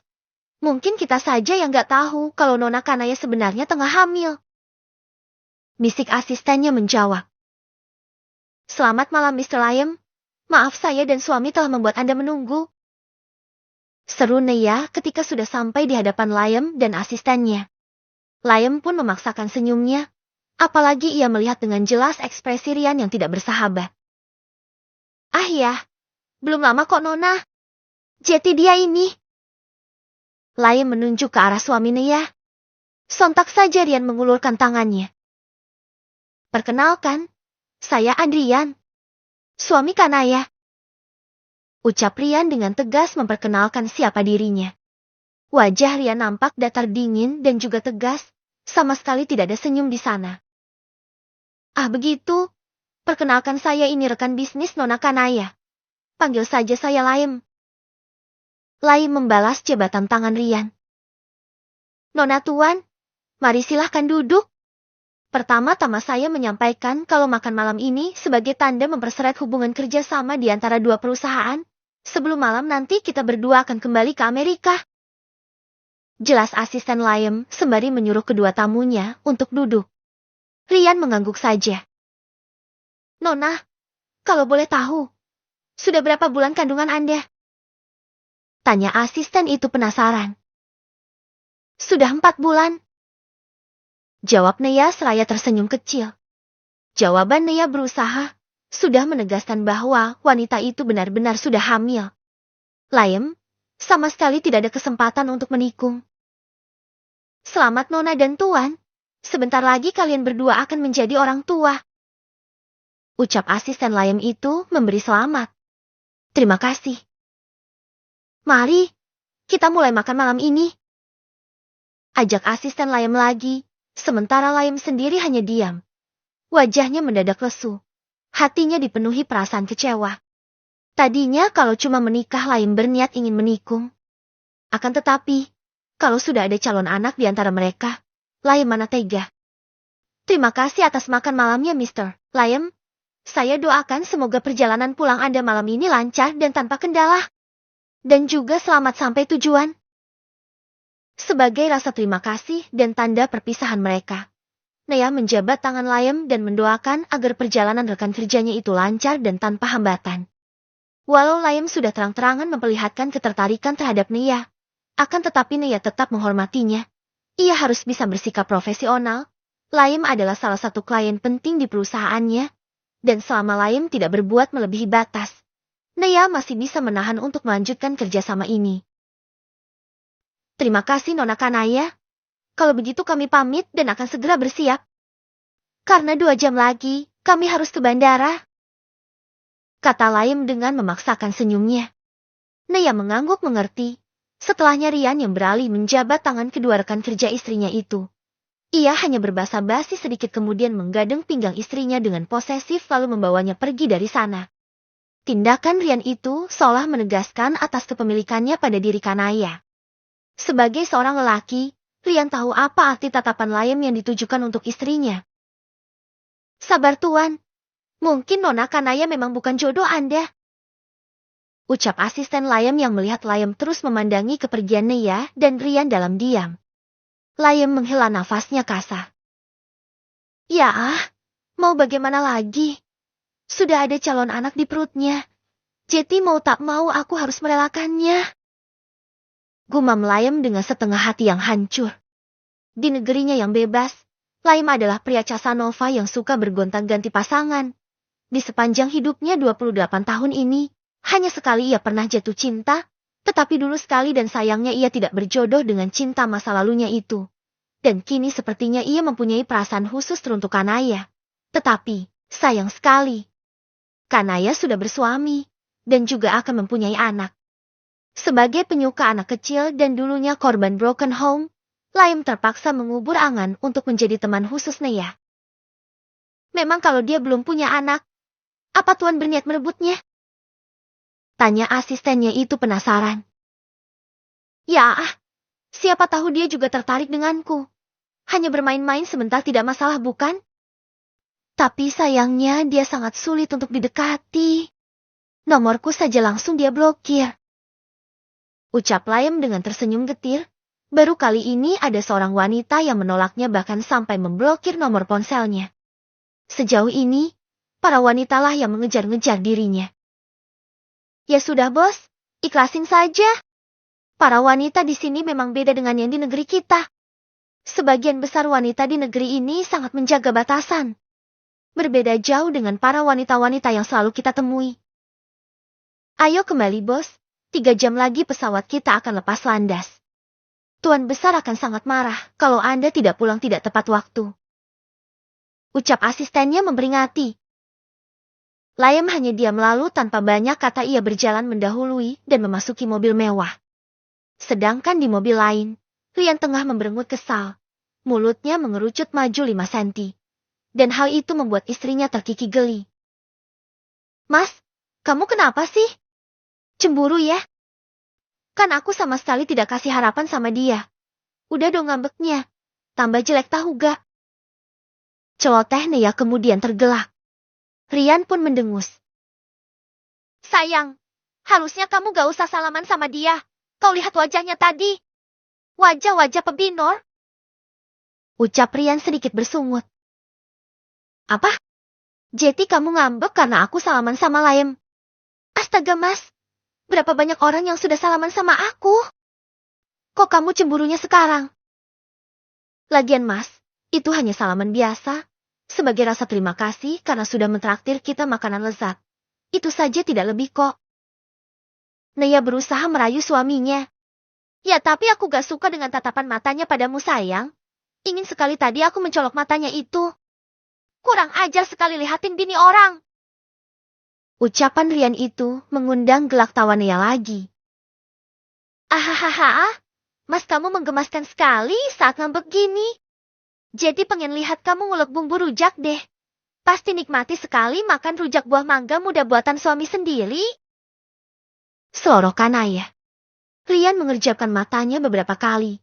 [SPEAKER 1] mungkin kita saja yang gak tahu kalau Nona Kanaya sebenarnya tengah hamil. Bisik asistennya menjawab. Selamat malam Mr. Lam. Maaf saya dan suami telah membuat Anda menunggu. Seru Nea ketika sudah sampai di hadapan Lam dan asistennya. Lam pun memaksakan senyumnya, apalagi ia melihat dengan jelas ekspresi Rian yang tidak bersahabat. Ah ya, belum lama kok Nona. Jadi dia ini. Lam menunjuk ke arah suami Nea. Sontak saja Rian mengulurkan tangannya. Perkenalkan, saya Adrian, suami Kanaya. Ucap Rian dengan tegas memperkenalkan siapa dirinya. Wajah Rian nampak datar dingin dan juga tegas, sama sekali tidak ada senyum di sana. Ah begitu, perkenalkan saya ini rekan bisnis Nona Kanaya. Panggil saja saya Lam. Lam membalas jabatan tangan Rian. Nona Tuan, mari silahkan duduk. Pertama-tama saya menyampaikan kalau makan malam ini sebagai tanda memperseret hubungan kerjasama di antara dua perusahaan. Sebelum malam nanti kita berdua akan kembali ke Amerika. Jelas asisten Lam sembari menyuruh kedua tamunya untuk duduk. Rian mengangguk saja. Nona, kalau boleh tahu, sudah berapa bulan kandungan Anda? Tanya asisten itu penasaran. Sudah 4 bulan. Jawab Nea seraya tersenyum kecil. Jawaban Nea berusaha sudah menegaskan bahwa wanita itu benar-benar sudah hamil. Lam, sama sekali tidak ada kesempatan untuk menikung. Selamat Nona dan Tuan, sebentar lagi kalian berdua akan menjadi orang tua. Ucap asisten Lam itu memberi selamat. Terima kasih. Mari, kita mulai makan malam ini. Ajak asisten Lam lagi, sementara Lam sendiri hanya diam. Wajahnya mendadak lesu. Hatinya dipenuhi perasaan kecewa. Tadinya kalau cuma menikah Lam berniat ingin menikung. Akan tetapi, kalau sudah ada calon anak di antara mereka, Lam mana tega. Terima kasih atas makan malamnya Mr. Lam. Saya doakan semoga perjalanan pulang Anda malam ini lancar dan tanpa kendala. Dan juga selamat sampai tujuan. Sebagai rasa terima kasih dan tanda perpisahan mereka, Nea menjabat tangan Lam dan mendoakan agar perjalanan rekan kerjanya itu lancar dan tanpa hambatan. Walau Lam sudah terang-terangan memperlihatkan ketertarikan terhadap Nea, akan tetapi Nea tetap menghormatinya. Ia harus bisa bersikap profesional. Lam adalah salah satu klien penting di perusahaannya, dan selama Lam tidak berbuat melebihi batas, Nea masih bisa menahan untuk melanjutkan kerjasama ini. Terima kasih Nona Kanaya. Kalau begitu kami pamit dan akan segera bersiap. Karena 2 jam lagi, kami harus ke bandara. Kata Lam dengan memaksakan senyumnya. Nea mengangguk mengerti. Setelahnya Rian yang beralih menjabat tangan kedua rekan kerja istrinya itu. Ia hanya berbasa-basi sedikit kemudian menggadang pinggang istrinya dengan posesif lalu membawanya pergi dari sana. Tindakan Rian itu seolah menegaskan atas kepemilikannya pada diri Kanaya. Sebagai seorang lelaki, Rian tahu apa arti tatapan Layem yang ditujukan untuk istrinya. Sabar Tuan, mungkin Nona Kanaya memang bukan jodoh Anda. Ucap asisten Layem yang melihat Layem terus memandangi kepergian Neya dan Rian dalam diam. Layem menghela nafasnya kasar. Ya mau bagaimana lagi? Sudah ada calon anak di perutnya. Jadi mau tak mau aku harus merelakannya. Gumam Layem dengan setengah hati yang hancur. Di negerinya yang bebas, Layem adalah pria Casanova yang suka bergonta-ganti pasangan. Di sepanjang hidupnya 28 tahun ini, hanya sekali ia pernah jatuh cinta, tetapi dulu sekali dan sayangnya ia tidak berjodoh dengan cinta masa lalunya itu. Dan kini sepertinya ia mempunyai perasaan khusus teruntuk Kanaya. Tetapi, sayang sekali. Kanaya sudah bersuami, dan juga akan mempunyai anak. Sebagai penyuka anak kecil dan dulunya korban broken home, Layem terpaksa mengubur angan untuk menjadi teman khusus Neya. Memang kalau dia belum punya anak, apa Tuan berniat merebutnya? Tanya asistennya itu penasaran. Ya, siapa tahu dia juga tertarik denganku. Hanya bermain-main sebentar tidak masalah bukan? Tapi sayangnya dia sangat sulit untuk didekati. Nomorku saja langsung dia blokir. Ucap Layem dengan tersenyum getir. Baru kali ini ada seorang wanita yang menolaknya bahkan sampai memblokir nomor ponselnya. Sejauh ini, para wanitalah yang mengejar-ngejar dirinya. Ya sudah bos, ikhlasin saja. Para wanita di sini memang beda dengan yang di negeri kita. Sebagian besar wanita di negeri ini sangat menjaga batasan. Berbeda jauh dengan para wanita-wanita yang selalu kita temui. Ayo kembali bos, 3 jam lagi pesawat kita akan lepas landas. Tuan besar akan sangat marah kalau Anda tidak pulang tidak tepat waktu. Ucap asistennya memperingati. Layem hanya diam lalu tanpa banyak kata ia berjalan mendahului dan memasuki mobil mewah. Sedangkan di mobil lain, Rian tengah memberengut kesal. Mulutnya mengerucut maju 5 senti. Dan hal itu membuat istrinya terkikik geli. Mas, kamu kenapa sih? Cemburu ya? Kan aku sama sekali tidak kasih harapan sama dia. Udah dong ngambeknya. Tambah jelek tahu gak? Celoteh Neya kemudian tergelak. Rian pun mendengus. Sayang, harusnya kamu gak usah salaman sama dia. Kau lihat wajahnya tadi. Wajah-wajah pebinor. Ucap Rian sedikit bersungut. Apa? Jadi kamu ngambek karena aku salaman sama Layem? Astaga mas, berapa banyak orang yang sudah salaman sama aku? Kok kamu cemburunya sekarang? Lagian mas, itu hanya salaman biasa. Sebagai rasa terima kasih karena sudah mentraktir kita makanan lezat. Itu saja tidak lebih kok. Neya berusaha merayu suaminya. Ya tapi aku gak suka dengan tatapan matanya padamu sayang. Ingin sekali tadi aku mencolok matanya itu. Kurang ajar sekali lihatin bini orang. Ucapan Rian itu mengundang gelak tawa Neya lagi. Ahahaha, mas kamu menggemaskan sekali saat ngambek gini. Jadi pengen lihat kamu ngulek bumbu rujak deh. Pasti nikmati sekali makan rujak buah mangga muda buatan suami sendiri. Selorokan ayah. Rian mengerjapkan matanya beberapa kali.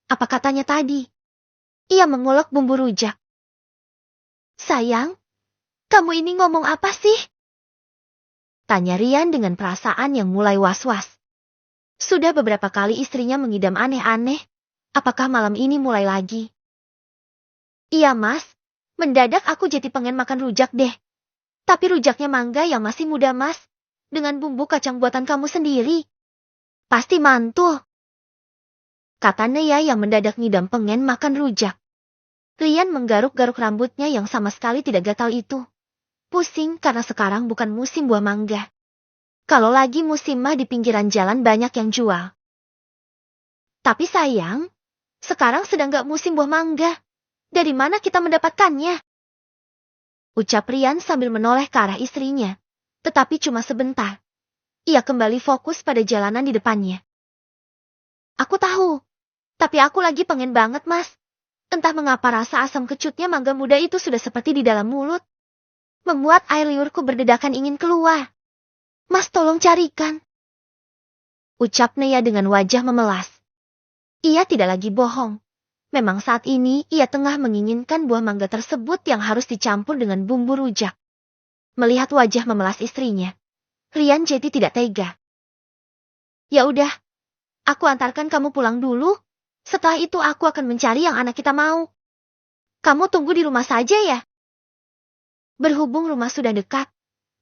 [SPEAKER 1] Apa katanya tadi? Ia mengulek bumbu rujak. Sayang, kamu ini ngomong apa sih? Tanya Rian dengan perasaan yang mulai was-was. Sudah beberapa kali istrinya mengidam aneh-aneh. Apakah malam ini mulai lagi? Iya mas, mendadak aku jadi pengen makan rujak deh. Tapi rujaknya mangga yang masih muda mas. Dengan bumbu kacang buatan kamu sendiri. Pasti mantul. Kata Neya yang mendadak ngidam pengen makan rujak. Rian menggaruk-garuk rambutnya yang sama sekali tidak gatal itu. Pusing karena sekarang bukan musim buah mangga. Kalau lagi musim mah di pinggiran jalan banyak yang jual. Tapi sayang, sekarang sedang gak musim buah mangga. Dari mana kita mendapatkannya? Ucap Rian sambil menoleh ke arah istrinya. Tetapi cuma sebentar. Ia kembali fokus pada jalanan di depannya. Aku tahu. Tapi aku lagi pengen banget mas. Entah mengapa rasa asam kecutnya mangga muda itu sudah seperti di dalam mulut. Membuat air liurku berdedakan ingin keluar. Mas tolong carikan. Ucap Neya dengan wajah memelas. Ia tidak lagi bohong. Memang saat ini ia tengah menginginkan buah mangga tersebut yang harus dicampur dengan bumbu rujak. Melihat wajah memelas istrinya, Rian jadi tidak tega. Ya udah, aku antarkan kamu pulang dulu. Setelah itu aku akan mencari yang anak kita mau. Kamu tunggu di rumah saja ya. Berhubung rumah sudah dekat,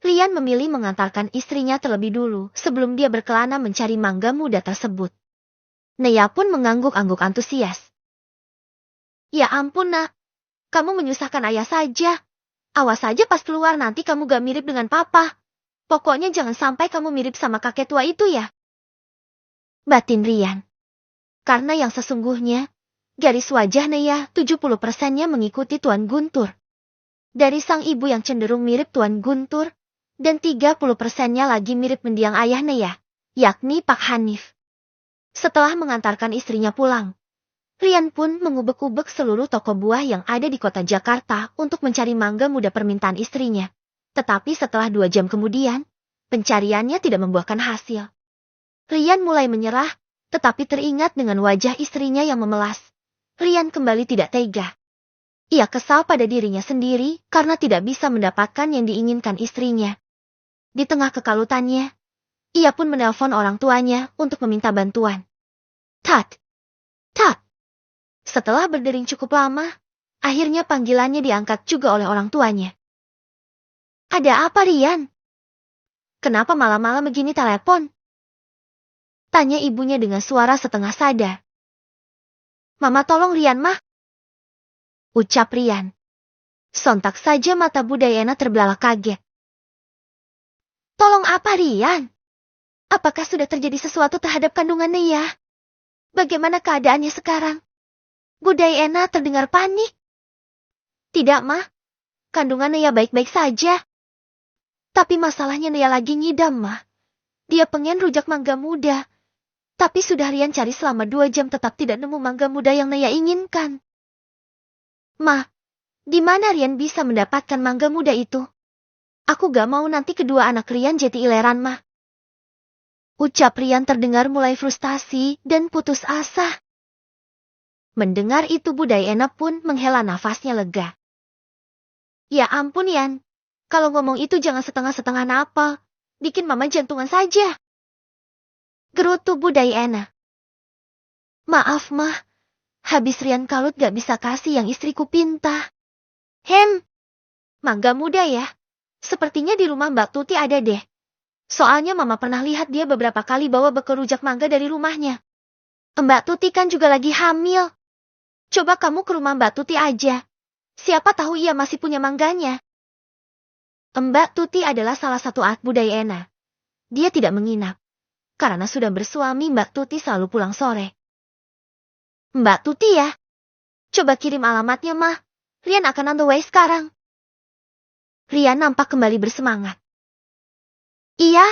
[SPEAKER 1] Rian memilih mengantarkan istrinya terlebih dulu sebelum dia berkelana mencari mangga muda tersebut. Nea pun mengangguk-angguk antusias. Ya ampun nak, kamu menyusahkan ayah saja. Awas saja pas keluar nanti kamu gak mirip dengan papa. Pokoknya jangan sampai kamu mirip sama kakek tua itu ya. Batin Rian. Karena yang sesungguhnya, garis wajah Nea 70%-nya mengikuti Tuan Guntur. Dari sang ibu yang cenderung mirip Tuan Guntur, dan 30%-nya lagi mirip mendiang ayah Nea, yakni Pak Hanif. Setelah mengantarkan istrinya pulang, Rian pun mengubek-ubek seluruh toko buah yang ada di kota Jakarta untuk mencari mangga muda permintaan istrinya. Tetapi setelah 2 jam kemudian, pencariannya tidak membuahkan hasil. Rian mulai menyerah, tetapi teringat dengan wajah istrinya yang memelas. Rian kembali tidak tega. Ia kesal pada dirinya sendiri karena tidak bisa mendapatkan yang diinginkan istrinya. Di tengah kekalutannya, ia pun menelpon orang tuanya untuk meminta bantuan. Tat! Tat! Setelah berdering cukup lama, akhirnya panggilannya diangkat juga oleh orang tuanya. Ada apa Rian? Kenapa malam-malam begini telepon? Tanya ibunya dengan suara setengah sadar. Mama tolong Rian mah. Ucap Rian. Sontak saja mata Bu Dayana terbelalak kaget. Tolong apa Rian? Apakah sudah terjadi sesuatu terhadap kandungan Nea? Bagaimana keadaannya sekarang? Bu Dayana terdengar panik. Tidak mah, kandungan Nea baik-baik saja. Tapi masalahnya Nea lagi ngidam mah. Dia pengen rujak mangga muda. Tapi sudah Rian cari selama 2 jam tetap tidak nemu mangga muda yang Nea inginkan. Mah, di mana Rian bisa mendapatkan mangga muda itu? Aku gak mau nanti kedua anak Rian jadi ileran mah. Ucap Rian terdengar mulai frustasi dan putus asa. Mendengar itu Bu Dayana pun menghela nafasnya lega. Ya ampun Yan, kalau ngomong itu jangan setengah-setengah napal, bikin mama jantungan saja. Gerutu Bu Dayana. Maaf mah, habis Rian kalut gak bisa kasih yang istriku pinta. Mangga muda ya? Sepertinya di rumah Mbak Tuti ada deh. Soalnya mama pernah lihat dia beberapa kali bawa bekal rujak mangga dari rumahnya. Mbak Tuti kan juga lagi hamil. Coba kamu ke rumah Mbak Tuti aja. Siapa tahu ia masih punya mangganya. Mbak Tuti adalah salah satu anak Bu Dayana. Dia tidak menginap. Karena sudah bersuami Mbak Tuti selalu pulang sore. Mbak Tuti ya? Coba kirim alamatnya mah. Rian akan on the way sekarang. Rian nampak kembali bersemangat. Iya.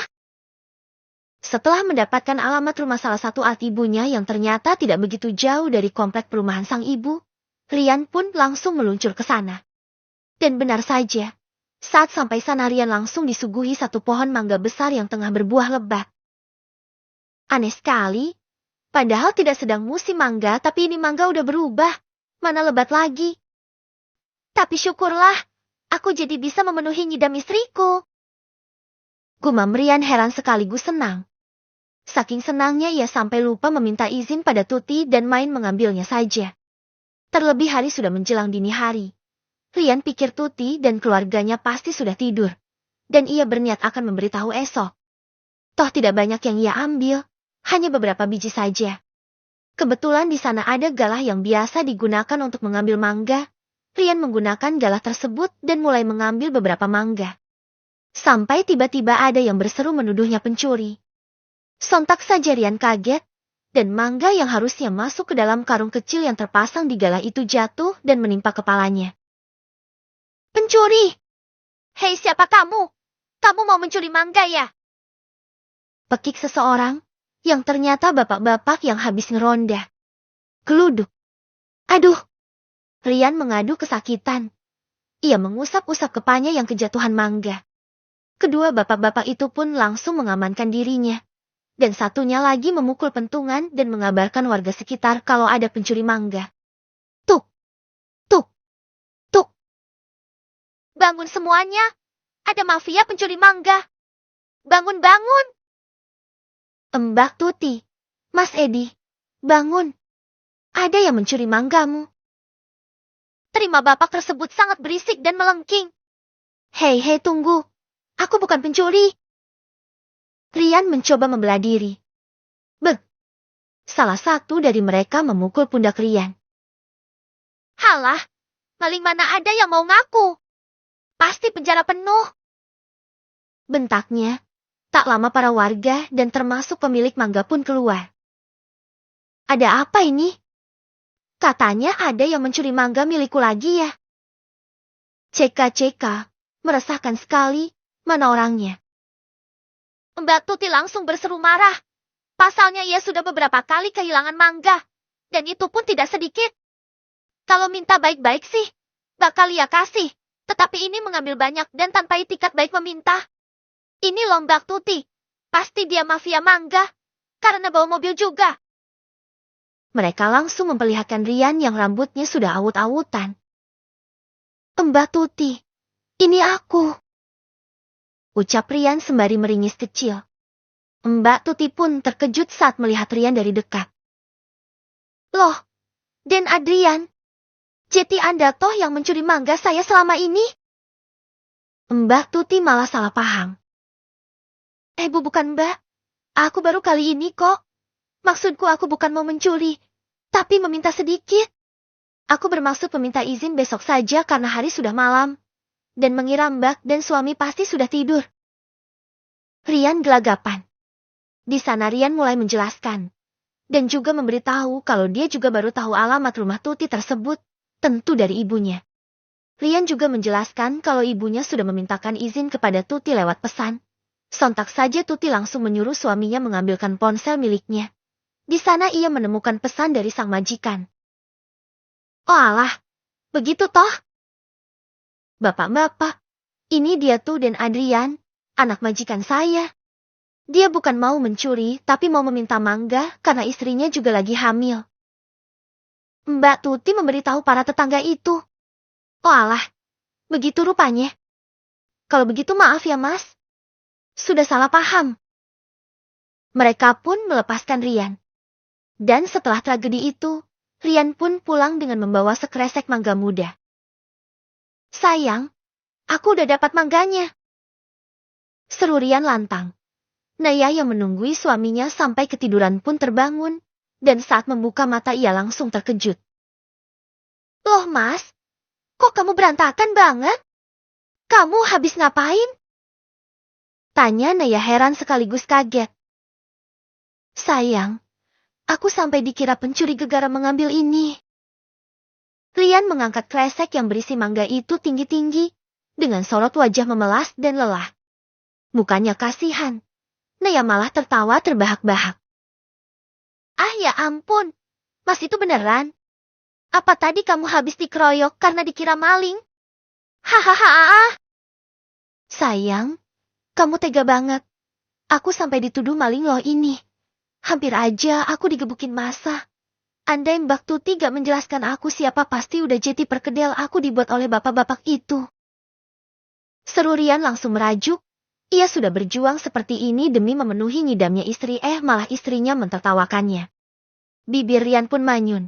[SPEAKER 1] Setelah mendapatkan alamat rumah salah satu anak ibunya yang ternyata tidak begitu jauh dari komplek perumahan sang ibu, Rian pun langsung meluncur ke sana. Dan benar saja, saat sampai sana Rian langsung disuguhi satu pohon mangga besar yang tengah berbuah lebat. Aneh sekali, padahal tidak sedang musim mangga tapi ini mangga udah berubah, mana lebat lagi. Tapi syukurlah, aku jadi bisa memenuhi ngidam istriku. Gumam Rian heran sekaligus senang. Saking senangnya ia sampai lupa meminta izin pada Tuti dan main mengambilnya saja. Terlebih hari sudah menjelang dini hari. Rian pikir Tuti dan keluarganya pasti sudah tidur. Dan ia berniat akan memberitahu esok. Toh tidak banyak yang ia ambil, hanya beberapa biji saja. Kebetulan di sana ada galah yang biasa digunakan untuk mengambil mangga. Rian menggunakan galah tersebut dan mulai mengambil beberapa mangga. Sampai tiba-tiba ada yang berseru menuduhnya pencuri. Sontak saja Rian kaget, dan mangga yang harusnya masuk ke dalam karung kecil yang terpasang di galah itu jatuh dan menimpa kepalanya. Pencuri! Hei siapa kamu? Kamu mau mencuri mangga ya? Pekik seseorang, yang ternyata bapak-bapak yang habis ngeronda. Geluduk. Aduh! Rian mengadu kesakitan. Ia mengusap-usap kepalanya yang kejatuhan mangga. Kedua bapak-bapak itu pun langsung mengamankan dirinya. dan satunya lagi memukul pentungan dan mengabarkan warga sekitar kalau ada pencuri mangga. Tuk, tuk, tuk. Bangun semuanya, ada mafia pencuri mangga. Bangun, bangun. Mbak Tuti, Mas Edi, bangun. Ada yang mencuri manggamu. Terima bapak tersebut sangat berisik dan melengking. Hei, tunggu. Aku bukan pencuri. Rian mencoba membela diri. Bek. Salah satu dari mereka memukul pundak Rian. Halah, maling mana ada yang mau ngaku? Pasti penjara penuh. Bentaknya. Tak lama para warga dan termasuk pemilik mangga pun keluar. Ada apa ini? Katanya ada yang mencuri mangga milikku lagi ya. Ceka, meresahkan sekali, mana orangnya? Mbak Tuti langsung berseru marah. Pasalnya ia sudah beberapa kali kehilangan mangga, dan itu pun tidak sedikit. Kalau minta baik-baik sih, bakal ia kasih, tetapi ini mengambil banyak dan tanpa itikat baik meminta. Ini loh Mbak Tuti, pasti dia mafia mangga, karena bawa mobil juga. Mereka langsung memperlihatkan Rian yang rambutnya sudah awut-awutan. Mbak Tuti, ini aku. Ucap Rian sembari meringis kecil. Mbak Tuti pun terkejut saat melihat Rian dari dekat. Loh, Den Adrian, jadi Anda toh yang mencuri mangga saya selama ini? Mbak Tuti malah salah paham. Bukan Mbak, aku baru kali ini kok. Maksudku aku bukan mau mencuri, tapi meminta sedikit. Aku bermaksud meminta izin besok saja karena hari sudah malam. Dan mengira Mbak dan suami pasti sudah tidur. Rian gelagapan. Di sana Rian mulai menjelaskan. Dan juga memberitahu kalau dia juga baru tahu alamat rumah Tuti tersebut, tentu dari ibunya. Rian juga menjelaskan kalau ibunya sudah memintakan izin kepada Tuti lewat pesan. Sontak saja Tuti langsung menyuruh suaminya mengambilkan ponsel miliknya. Di sana ia menemukan pesan dari sang majikan. Oh alah, begitu toh? Bapak-bapak, ini dia tuh Den Adrian, anak majikan saya. Dia bukan mau mencuri, tapi mau meminta mangga karena istrinya juga lagi hamil. Mbak Tuti memberitahu para tetangga itu. Oh alah, begitu rupanya. Kalau begitu maaf ya mas. Sudah salah paham. Mereka pun melepaskan Rian. Dan setelah tragedi itu, Rian pun pulang dengan membawa sekresek mangga muda. Sayang, aku udah dapat mangganya. Seru Rian lantang. Naya yang menunggui suaminya sampai ketiduran pun terbangun, dan saat membuka mata ia langsung terkejut. Loh mas, kok kamu berantakan banget? Kamu habis ngapain? Tanya Naya heran sekaligus kaget. Sayang, aku sampai dikira pencuri gegara mengambil ini. Rian mengangkat kresek yang berisi mangga itu tinggi-tinggi, dengan sorot wajah memelas dan lelah. Mukanya kasihan. Naya malah tertawa terbahak-bahak. Ah ya ampun, mas itu beneran? Apa tadi kamu habis dikeroyok karena dikira maling? Hahaha. Sayang, kamu tega banget. Aku sampai dituduh maling loh ini. Hampir aja aku digebukin massa. Andai Mbak Tuti gak menjelaskan aku siapa pasti udah jadi perkedel aku dibuat oleh bapak-bapak itu. Seru Rian langsung merajuk. Ia sudah berjuang seperti ini demi memenuhi ngidamnya istri malah istrinya mentertawakannya. Bibir Rian pun manyun.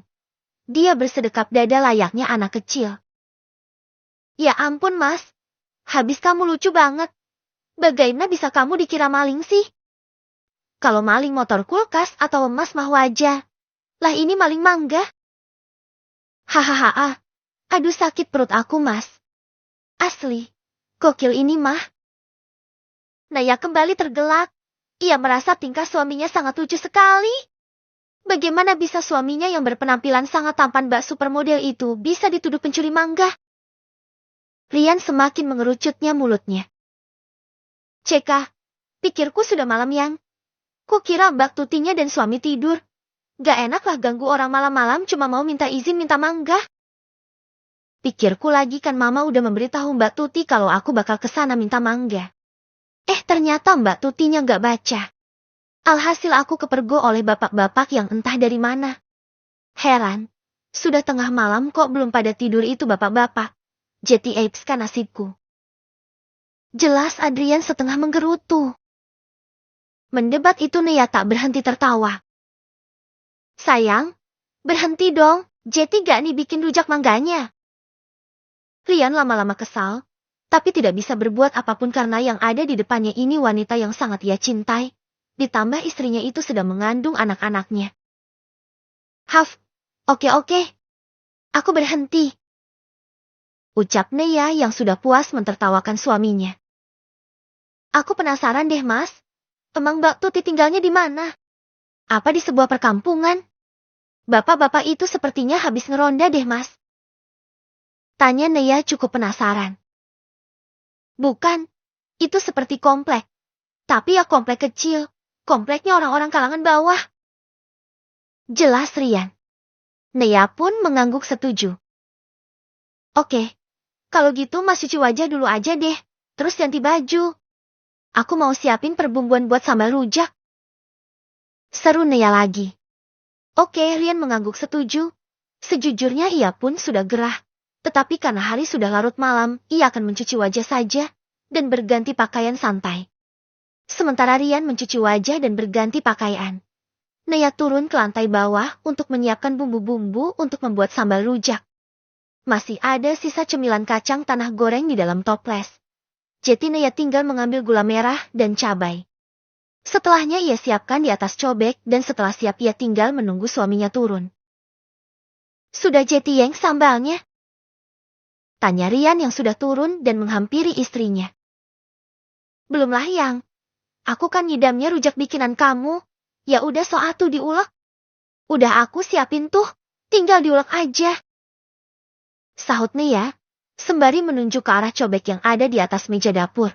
[SPEAKER 1] Dia bersedekap dada layaknya anak kecil. Ya ampun mas, habis kamu lucu banget. Bagaimana bisa kamu dikira maling sih? Kalau maling motor kulkas atau emas mah wajar. Lah ini maling mangga. Hahaha. Aduh sakit perut aku mas. Asli, gokil ini mah. Naya kembali tergelak. Ia merasa tingkah suaminya sangat lucu sekali. Bagaimana bisa suaminya yang berpenampilan sangat tampan bak supermodel itu bisa dituduh pencuri mangga? Rian semakin mengerucutnya mulutnya. Ceka, pikirku sudah malam yang. Kukira Mbak Tutinya dan suami tidur. Gak enak lah ganggu orang malam-malam cuma mau minta izin minta mangga. Pikirku lagi kan mama udah memberitahu Mbak Tuti kalau aku bakal kesana minta mangga. Ternyata Mbak Tutinya gak baca. Alhasil aku kepergok oleh bapak-bapak yang entah dari mana. Heran, sudah tengah malam kok belum pada tidur itu bapak-bapak. Jetty apeskan nasibku. Jelas Adrian setengah menggerutu. Mendebat itu Nea tak berhenti tertawa. Sayang, berhenti dong, Jetty gak nih bikin rujak mangganya. Rian lama-lama kesal, tapi tidak bisa berbuat apapun karena yang ada di depannya ini wanita yang sangat ia cintai, ditambah istrinya itu sedang mengandung anak-anaknya. Haf, oke. Aku berhenti. Ucap Nea yang sudah puas mentertawakan suaminya. Aku penasaran deh mas, emang Mbak Tuti tinggalnya di mana? Apa di sebuah perkampungan? Bapak-bapak itu sepertinya habis ngeronda deh mas. Tanya Nea cukup penasaran. Bukan, itu seperti komplek. Tapi ya komplek kecil, kompleknya orang-orang kalangan bawah. Jelas Rian. Nea pun mengangguk setuju. Oke, kalau gitu mas cuci wajah dulu aja deh, terus ganti baju. Aku mau siapin perbumbuan buat sambal rujak. Seru Nea lagi. Oke, Rian mengangguk setuju. Sejujurnya ia pun sudah gerah. Tetapi karena hari sudah larut malam, ia akan mencuci wajah saja dan berganti pakaian santai. Sementara Rian mencuci wajah dan berganti pakaian, Nea turun ke lantai bawah untuk menyiapkan bumbu-bumbu untuk membuat sambal rujak. Masih ada sisa cemilan kacang tanah goreng di dalam toples. Jadi Nea tinggal mengambil gula merah dan cabai. Setelahnya ia siapkan di atas cobek dan setelah siap ia tinggal menunggu suaminya turun. Sudah jadi yang sambalnya? Tanya Rian yang sudah turun dan menghampiri istrinya. Belumlah yang. Aku kan ngidamnya rujak bikinan kamu. Ya udah so atuh diulek. Udah aku siapin tuh, tinggal diulek aja. Sahut Nea, sembari menunjuk ke arah cobek yang ada di atas meja dapur.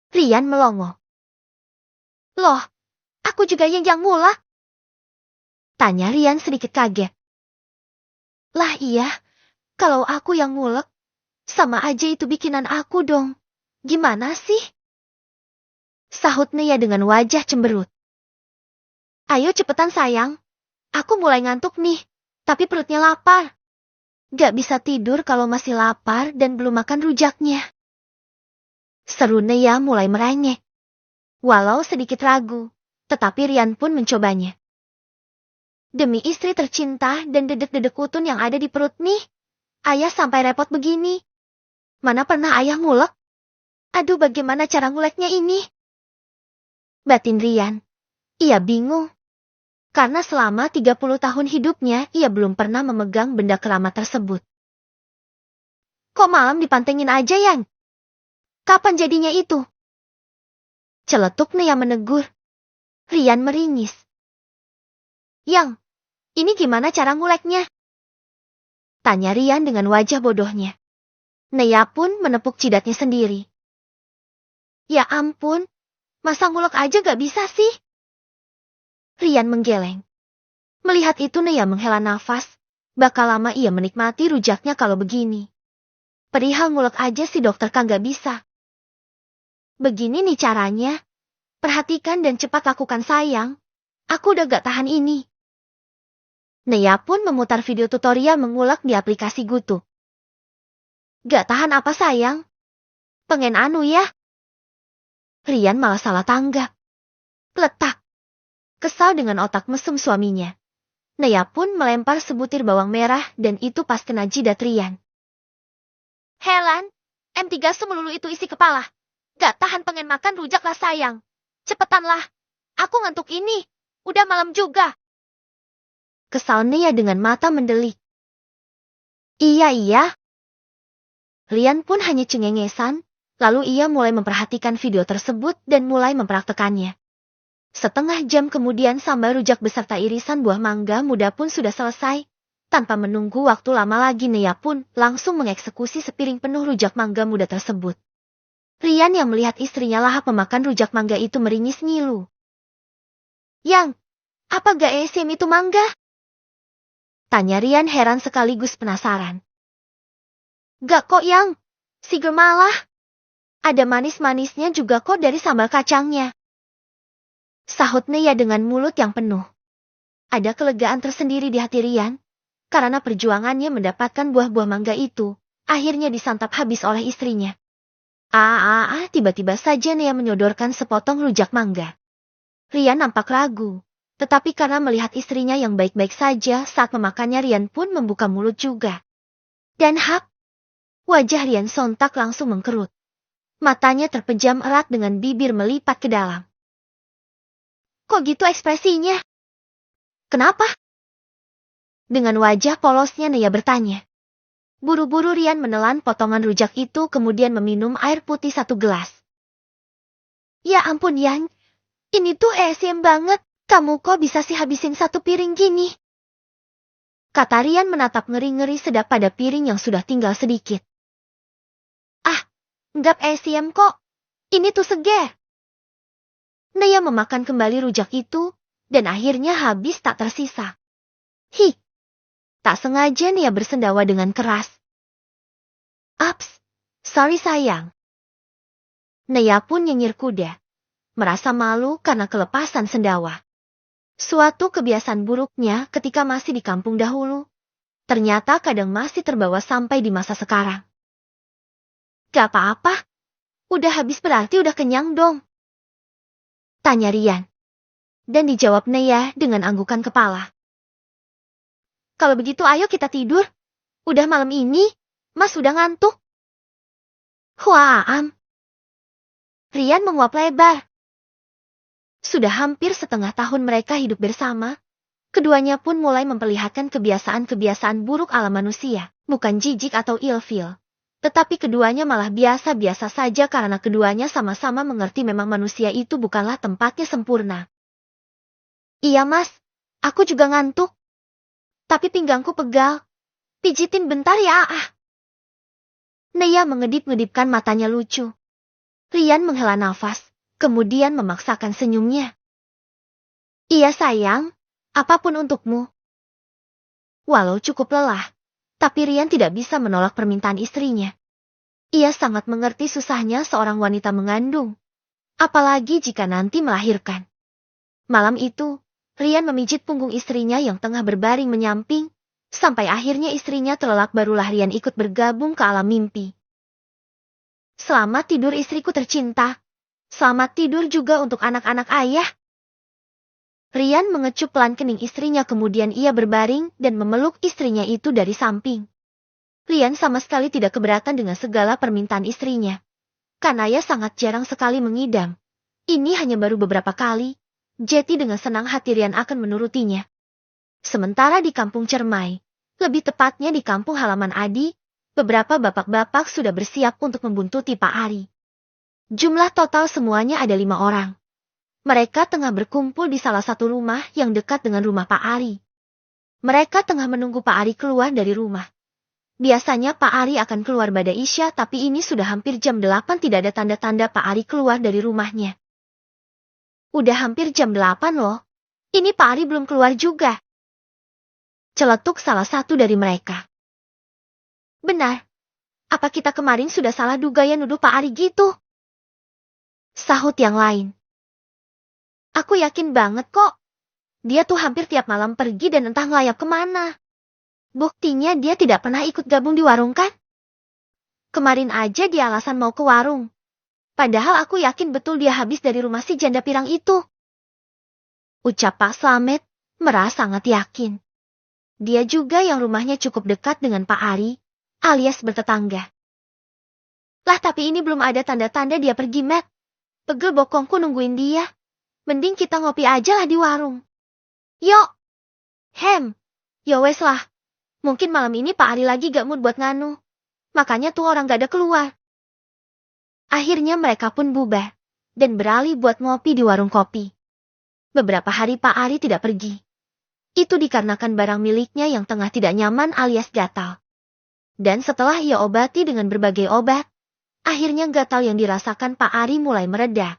[SPEAKER 1] Rian melongo. Loh, aku juga yang ngulek? Tanya Rian sedikit kaget. Lah iya, kalau aku yang ngulek, sama aja itu bikinan aku dong. Gimana sih? Sahut Nea dengan wajah cemberut. Ayo cepetan sayang, aku mulai ngantuk nih, tapi perutnya lapar. Gak bisa tidur kalau masih lapar dan belum makan rujaknya. Seru Nea mulai merengek. Walau sedikit ragu, tetapi Rian pun mencobanya. Demi istri tercinta dan dedek-dedek utun yang ada di perut nih, ayah sampai repot begini. Mana pernah ayah ngulek? Aduh bagaimana cara nguleknya ini? Batin Rian. Ia bingung. Karena selama 30 tahun hidupnya ia belum pernah memegang benda keramat tersebut. Kok malam dipantengin aja Yang? Kapan jadinya itu? Celetuk Nea menegur. Rian meringis. Yang, ini gimana cara nguleknya? Tanya Rian dengan wajah bodohnya. Nea pun menepuk jidatnya sendiri. Ya ampun, masa ngulek aja gak bisa sih? Rian menggeleng. Melihat itu Nea menghela nafas, bakal lama ia menikmati rujaknya kalau begini. Perihal ngulek aja si dokter kan gak bisa. Begini nih caranya. Perhatikan dan cepat lakukan sayang. Aku udah gak tahan ini. Nea pun memutar video tutorial mengulek di aplikasi Gutu. Gak tahan apa sayang? Pengen anu ya? Rian malah salah tanggap. Letak. Kesal dengan otak mesum suaminya. Nea pun melempar sebutir bawang merah dan itu pas kena jidat Rian. Helan, M3 semelulu itu isi kepala. Gak tahan pengen makan rujak lah sayang. Cepetanlah, aku ngantuk ini. Udah malam juga. Kesal Nea dengan mata mendelik. Iya. Rian pun hanya cengengesan, lalu ia mulai memperhatikan video tersebut dan mulai mempraktekannya. Setengah jam kemudian sambal rujak beserta irisan buah mangga muda pun sudah selesai. Tanpa menunggu waktu lama lagi Nea pun langsung mengeksekusi sepiring penuh rujak mangga muda tersebut. Rian yang melihat istrinya lahap memakan rujak mangga itu meringis ngilu. Yang, apa gak esim itu mangga? Tanya Rian heran sekaligus penasaran. Gak kok Yang, siger malah. Ada manis-manisnya juga kok dari sambal kacangnya. Sahut Neya dengan mulut yang penuh. Ada kelegaan tersendiri di hati Rian, karena perjuangannya mendapatkan buah-buah mangga itu, akhirnya disantap habis oleh istrinya. Tiba-tiba saja Neya menyodorkan sepotong rujak mangga. Rian nampak ragu, tetapi karena melihat istrinya yang baik-baik saja saat memakannya, Rian pun membuka mulut juga. Dan wajah Rian sontak langsung mengkerut. Matanya terpejam erat dengan bibir melipat ke dalam. Kok gitu ekspresinya? Kenapa? Dengan wajah polosnya Neya bertanya. Buru-buru Rian menelan potongan rujak itu kemudian meminum air putih 1 gelas. Ya ampun Yan, ini tuh ESM banget, kamu kok bisa sih habisin 1 piring gini? Kata Rian menatap ngeri-ngeri sedap pada piring yang sudah tinggal sedikit. Enggak ESM kok, ini tuh seger. Neya memakan kembali rujak itu, dan akhirnya habis tak tersisa. Tak sengaja Neya bersendawa dengan keras. Ups, sorry sayang. Neya pun nyengir kuda, merasa malu karena kelepasan sendawa. Suatu kebiasaan buruknya ketika masih di kampung dahulu, ternyata kadang masih terbawa sampai di masa sekarang. Gak apa-apa, udah habis berarti udah kenyang dong. Tanya Rian. Dan dijawab Neya dengan anggukan kepala. Kalau begitu ayo kita tidur. Udah malam ini, Mas udah ngantuk. Rian menguap lebar. Sudah hampir setengah tahun mereka hidup bersama. Keduanya pun mulai memperlihatkan kebiasaan-kebiasaan buruk ala manusia, bukan jijik atau ilfil. Tetapi keduanya malah biasa-biasa saja karena keduanya sama-sama mengerti memang manusia itu bukanlah tempatnya sempurna. Iya Mas, aku juga ngantuk. Tapi pinggangku pegal. Pijitin bentar ya Neya mengedip-ngedipkan matanya lucu. Rian menghela nafas, kemudian memaksakan senyumnya. Iya sayang, apapun untukmu. Walau cukup lelah, tapi Rian tidak bisa menolak permintaan istrinya. Ia sangat mengerti susahnya seorang wanita mengandung, apalagi jika nanti melahirkan. Malam itu, Rian memijit punggung istrinya yang tengah berbaring menyamping, sampai akhirnya istrinya terlelap barulah Rian ikut bergabung ke alam mimpi. Selamat tidur istriku tercinta. Selamat tidur juga untuk anak-anak ayah. Rian mengecup pelan kening istrinya kemudian ia berbaring dan memeluk istrinya itu dari samping. Rian sama sekali tidak keberatan dengan segala permintaan istrinya. Karena ia sangat jarang sekali mengidam. Ini hanya baru beberapa kali. Jadi dengan senang hati Rian akan menurutinya. Sementara di kampung Cermai, lebih tepatnya di kampung halaman Adi, beberapa bapak-bapak sudah bersiap untuk membuntuti Pak Ari. Jumlah total semuanya ada 5 orang. Mereka tengah berkumpul di salah satu rumah yang dekat dengan rumah Pak Ari. Mereka tengah menunggu Pak Ari keluar dari rumah. Biasanya Pak Ari akan keluar pada Isya tapi ini sudah hampir jam 8 tidak ada tanda-tanda Pak Ari keluar dari rumahnya. Udah hampir jam 8 loh. Ini Pak Ari belum keluar juga. Celetuk salah satu dari mereka. Benar. Apa kita kemarin sudah salah duga ya nuduh Pak Ari gitu? Sahut yang lain. Aku yakin banget kok. Dia tuh hampir tiap malam pergi dan entah ngelayap kemana. Buktinya dia tidak pernah ikut gabung di warung kan? Kemarin aja dia alasan mau ke warung. Padahal aku yakin betul dia habis dari rumah si janda pirang itu. Ucap Pak Slamet, merasa sangat yakin. Dia juga yang rumahnya cukup dekat dengan Pak Ari, alias bertetangga. Lah tapi ini belum ada tanda-tanda dia pergi, Matt. Pegel bokongku nungguin dia. Mending kita ngopi aja lah di warung. Yuk. Ya wes lah. Mungkin malam ini Pak Ari lagi gak mood buat nganu. Makanya tuh orang gak ada keluar. Akhirnya mereka pun bubar. Dan beralih buat ngopi di warung kopi. Beberapa hari Pak Ari tidak pergi. Itu dikarenakan barang miliknya yang tengah tidak nyaman alias gatal. Dan setelah ia obati dengan berbagai obat, akhirnya gatal yang dirasakan Pak Ari mulai mereda.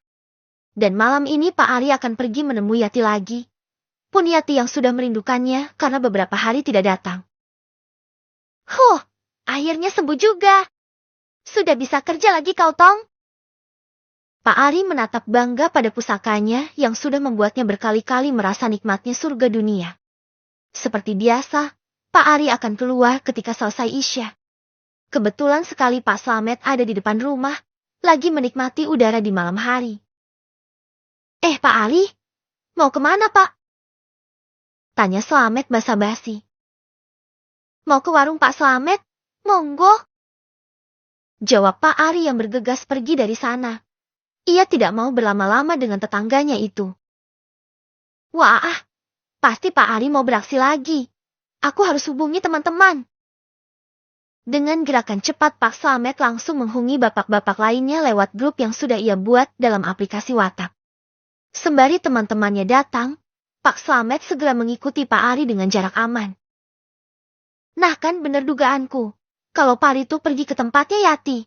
[SPEAKER 1] Dan malam ini Pak Ari akan pergi menemui Yati lagi. Pun Yati yang sudah merindukannya karena beberapa hari tidak datang. Akhirnya sembuh juga. Sudah bisa kerja lagi kau Tong? Pak Ari menatap bangga pada pusakanya yang sudah membuatnya berkali-kali merasa nikmatnya surga dunia. Seperti biasa, Pak Ari akan keluar ketika selesai Isya. Kebetulan sekali Pak Slamet ada di depan rumah, lagi menikmati udara di malam hari. Pak Ari, mau kemana Pak? Tanya Slamet basa-basi. Mau ke warung Pak Slamet? Monggo. Jawab Pak Ari yang bergegas pergi dari sana. Ia tidak mau berlama-lama dengan tetangganya itu. Wah, pasti Pak Ari mau beraksi lagi. Aku harus hubungi teman-teman. Dengan gerakan cepat Pak Slamet langsung menghubungi bapak-bapak lainnya lewat grup yang sudah ia buat dalam aplikasi WhatsApp. Sembari teman-temannya datang, Pak Slamet segera mengikuti Pak Ari dengan jarak aman. Nah kan bener dugaanku, kalau Pak Ari tuh pergi ke tempatnya Yati.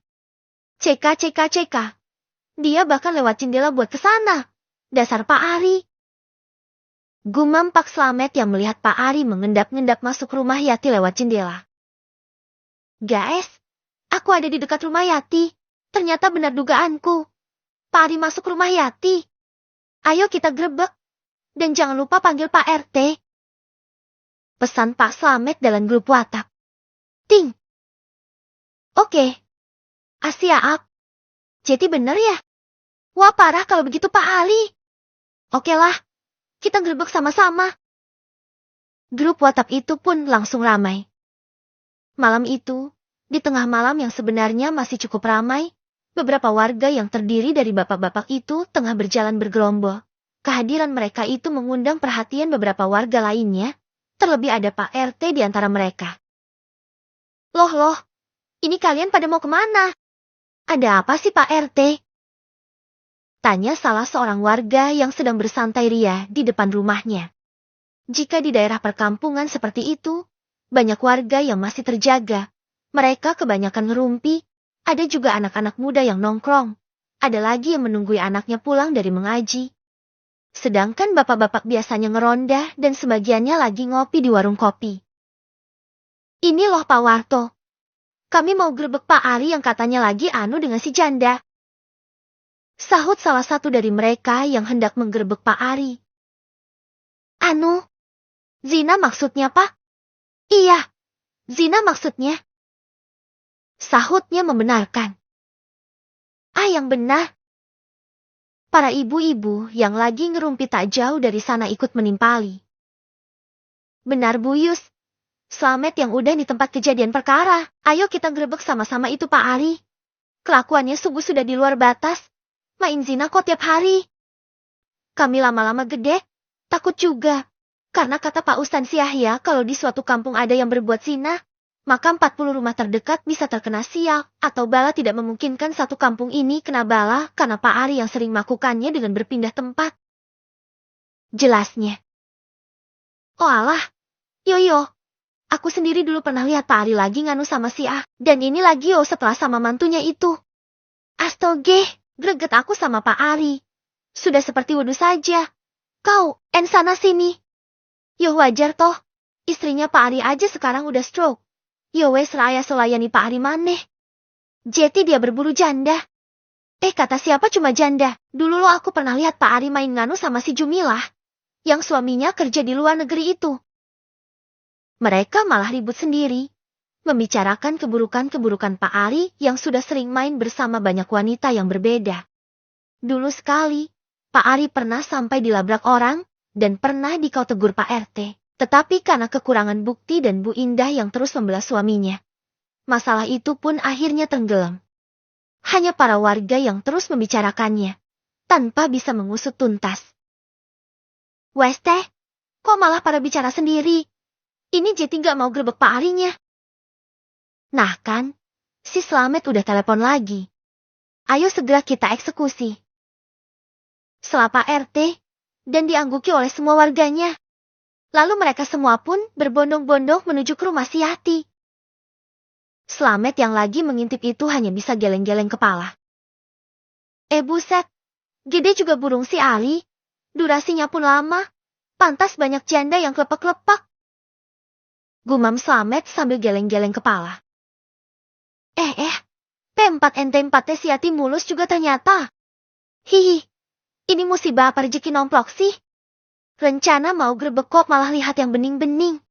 [SPEAKER 1] CK. Dia bahkan lewat jendela buat ke sana. Dasar Pak Ari. Gumam Pak Slamet yang melihat Pak Ari mengendap-endap masuk rumah Yati lewat jendela. Guys, aku ada di dekat rumah Yati. Ternyata benar dugaanku. Pak Ari masuk rumah Yati. Ayo kita grebek. Dan jangan lupa panggil Pak RT. Pesan Pak Slamet dalam grup WhatsApp. Ting. Oke. Asiaap. Jadi bener ya? Wah parah kalau begitu Pak Ali. Oke lah. Kita grebek sama-sama. Grup WhatsApp itu pun langsung ramai. Malam itu, di tengah malam yang sebenarnya masih cukup ramai, beberapa warga yang terdiri dari bapak-bapak itu tengah berjalan bergerombol. Kehadiran mereka itu mengundang perhatian beberapa warga lainnya, terlebih ada Pak RT di antara mereka. Loh, ini kalian pada mau kemana? Ada apa sih Pak RT? Tanya salah seorang warga yang sedang bersantai ria di depan rumahnya. Jika di daerah perkampungan seperti itu, banyak warga yang masih terjaga. Mereka kebanyakan ngerumpi, ada juga anak-anak muda yang nongkrong. Ada lagi yang menunggui anaknya pulang dari mengaji. Sedangkan bapak-bapak biasanya ngeronda dan sebagiannya lagi ngopi di warung kopi. Ini loh Pak Warto. Kami mau grebek Pak Ari yang katanya lagi anu dengan si janda. Sahut salah satu dari mereka yang hendak menggerebek Pak Ari. Anu? Zina maksudnya Pak? Iya, zina maksudnya. Sahutnya membenarkan. Yang benar. Para ibu-ibu yang lagi ngerumpi tak jauh dari sana ikut menimpali. Benar Bu Yus. Slamet yang udah di tempat kejadian perkara. Ayo kita grebek sama-sama itu Pak Ari. Kelakuannya sungguh sudah di luar batas. Main zina kok tiap hari. Kami lama-lama gede, takut juga. Karena kata Pak Ustadz Yahya kalau di suatu kampung ada yang berbuat zina, maka 40 rumah terdekat bisa terkena sial, atau bala tidak memungkinkan satu kampung ini kena bala karena Pak Ari yang sering melakukannya dengan berpindah tempat. Jelasnya. Oh alah, yo. Aku sendiri dulu pernah lihat Pak Ari lagi nganu sama si A, dan ini lagi setelah sama mantunya itu. Astoge. Greget aku sama Pak Ari. Sudah seperti wudu saja. Kau, sana sini. Yo wajar toh. Istrinya Pak Ari aja sekarang udah stroke. Yo wes raya selayani Pak Ari maneh. Jeti dia berburu janda. Kata siapa cuma janda. Dulu lo aku pernah lihat Pak Ari main nganu sama si Jumilah. Yang suaminya kerja di luar negeri itu. Mereka malah ribut sendiri. Membicarakan keburukan-keburukan Pak Ari yang sudah sering main bersama banyak wanita yang berbeda. Dulu sekali, Pak Ari pernah sampai dilabrak orang, dan pernah dikau tegur Pak RT. Tetapi karena kekurangan bukti dan Bu Indah yang terus membelah suaminya, masalah itu pun akhirnya tenggelam. Hanya para warga yang terus membicarakannya, tanpa bisa mengusut tuntas. Wes teh, kok malah pada bicara sendiri? Ini Jeti gak mau grebek Pak Arinya. Nah kan, si Slamet udah telepon lagi. Ayo segera kita eksekusi. Setelah Pak RT, dan diangguki oleh semua warganya. Lalu mereka semua pun berbondong-bondong menuju ke rumah si Yati. Slamet yang lagi mengintip itu hanya bisa geleng-geleng kepala. Buset, gede juga burung si Ali. Durasinya pun lama, pantas banyak janda yang kelepak-kelepak. Gumam Slamet sambil geleng-geleng kepala. P4NT4 si Yati mulus juga ternyata. Hihi, ini musibah apa rezeki nomplok sih? Rencana mau grebek kok malah lihat yang bening-bening.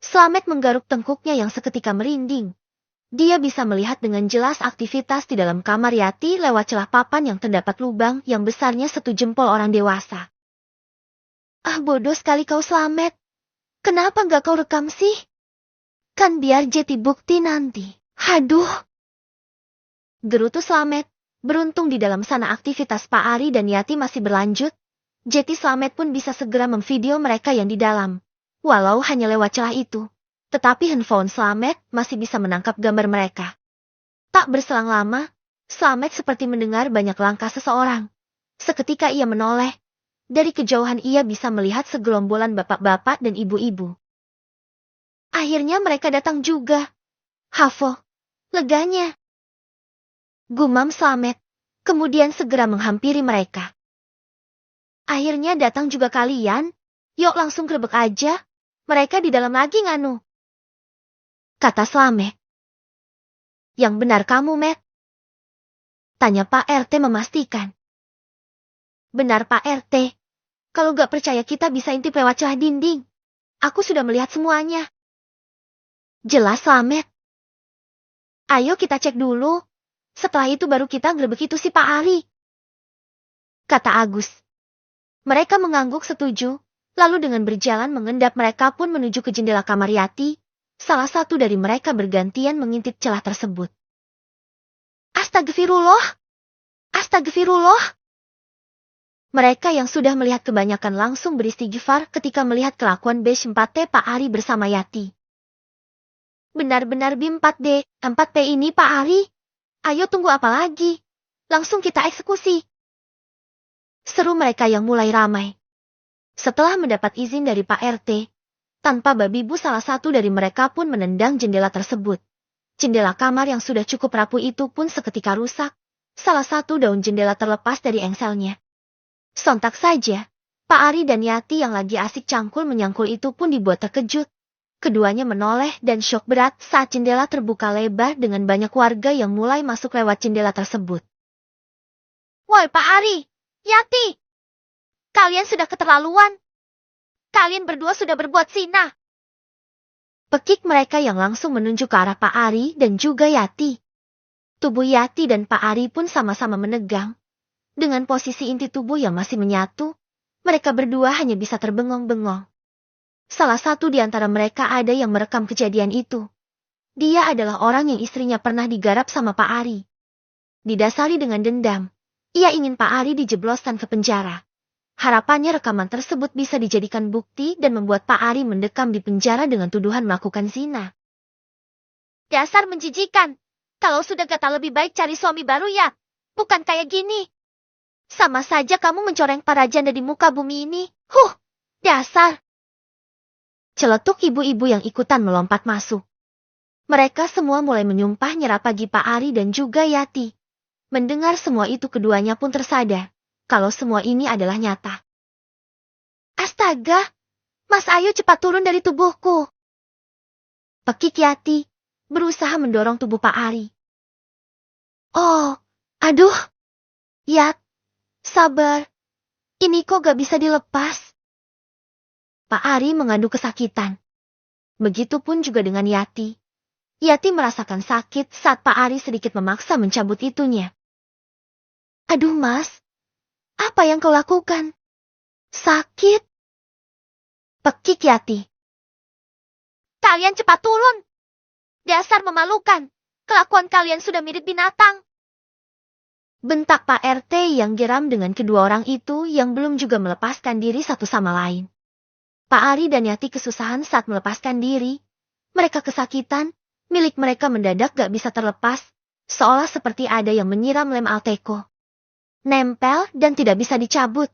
[SPEAKER 1] Slamet menggaruk tengkuknya yang seketika merinding. Dia bisa melihat dengan jelas aktivitas di dalam kamar Yati lewat celah papan yang terdapat lubang yang besarnya 1 jempol orang dewasa. Ah, bodoh sekali kau, Slamet. Kenapa nggak kau rekam sih? Kan biar jadi bukti nanti. Haduh. Gerutu Slamet. Beruntung di dalam sana aktivitas Pak Ari dan Yati masih berlanjut. Jadi Slamet pun bisa segera memvideo mereka yang di dalam. Walau hanya lewat celah itu. Tetapi handphone Slamet masih bisa menangkap gambar mereka. Tak berselang lama, Slamet seperti mendengar banyak langkah seseorang. Seketika ia menoleh. Dari kejauhan ia bisa melihat segerombolan bapak-bapak dan ibu-ibu. Akhirnya mereka datang juga. Hafo, leganya. Gumam Slamet, kemudian segera menghampiri mereka. Akhirnya datang juga kalian? Yuk langsung grebek aja. Mereka di dalam lagi nganu. Kata Slamet. Yang benar kamu, Met? Tanya Pak RT memastikan. Benar Pak RT. Kalau gak percaya kita bisa intip lewat celah dinding. Aku sudah melihat semuanya. Jelas Slamet. Ayo kita cek dulu. Setelah itu baru kita grebek itu si Pak Ari. Kata Agus. Mereka mengangguk setuju. Lalu dengan berjalan mengendap mereka pun menuju ke jendela kamar Yati. Salah satu dari mereka bergantian mengintip celah tersebut. Astagfirullah! Astagfirullah! Mereka yang sudah melihat kebanyakan langsung beristighfar ketika melihat kelakuan B4T Pak Ari bersama Yati. Benar-benar B4D, 4P ini Pak Ari. Ayo tunggu apa lagi? Langsung kita eksekusi. Seru mereka yang mulai ramai. Setelah mendapat izin dari Pak RT, tanpa babi bu salah satu dari mereka pun menendang jendela tersebut. Jendela kamar yang sudah cukup rapuh itu pun seketika rusak. Salah satu daun jendela terlepas dari engselnya. Sontak saja, Pak Ari dan Yati yang lagi asik cangkul menyangkul itu pun dibuat terkejut. Keduanya menoleh dan syok berat saat jendela terbuka lebar dengan banyak warga yang mulai masuk lewat jendela tersebut. Woi Pak Ari, Yati! Kalian sudah keterlaluan. Kalian berdua sudah berbuat zina. Pekik mereka yang langsung menunjuk ke arah Pak Ari dan juga Yati. Tubuh Yati dan Pak Ari pun sama-sama menegang. Dengan posisi inti tubuh yang masih menyatu, mereka berdua hanya bisa terbengong-bengong. Salah satu di antara mereka ada yang merekam kejadian itu. Dia adalah orang yang istrinya pernah digarap sama Pak Ari. Didasari dengan dendam, ia ingin Pak Ari dijebloskan ke penjara. Harapannya rekaman tersebut bisa dijadikan bukti dan membuat Pak Ari mendekam di penjara dengan tuduhan melakukan zina. Dasar menjijikan. Kalau sudah gatal lebih baik cari suami baru ya. Bukan kayak gini. Sama saja kamu mencoreng para janda di muka bumi ini. Dasar. Celetuk ibu-ibu yang ikutan melompat masuk. Mereka semua mulai menyumpah nyerah pagi Pak Ari dan juga Yati. Mendengar semua itu keduanya pun tersadar. Kalau semua ini adalah nyata. Astaga, Mas Ayu cepat turun dari tubuhku. Pekik Yati, berusaha mendorong tubuh Pak Ari. Oh, aduh. Yat, sabar. Ini kok gak bisa dilepas. Pak Ari mengadu kesakitan. Begitupun juga dengan Yati. Yati merasakan sakit saat Pak Ari sedikit memaksa mencabut itunya. Aduh Mas. Apa yang kau lakukan? Sakit? Pekik Yati. Kalian cepat turun. Dasar memalukan. Kelakuan kalian sudah mirip binatang. Bentak Pak RT yang geram dengan kedua orang itu yang belum juga melepaskan diri satu sama lain. Pak Ari dan Yati kesusahan saat melepaskan diri. Mereka kesakitan, milik mereka mendadak gak bisa terlepas, seolah seperti ada yang menyiram lem Alteco. Nempel dan tidak bisa dicabut.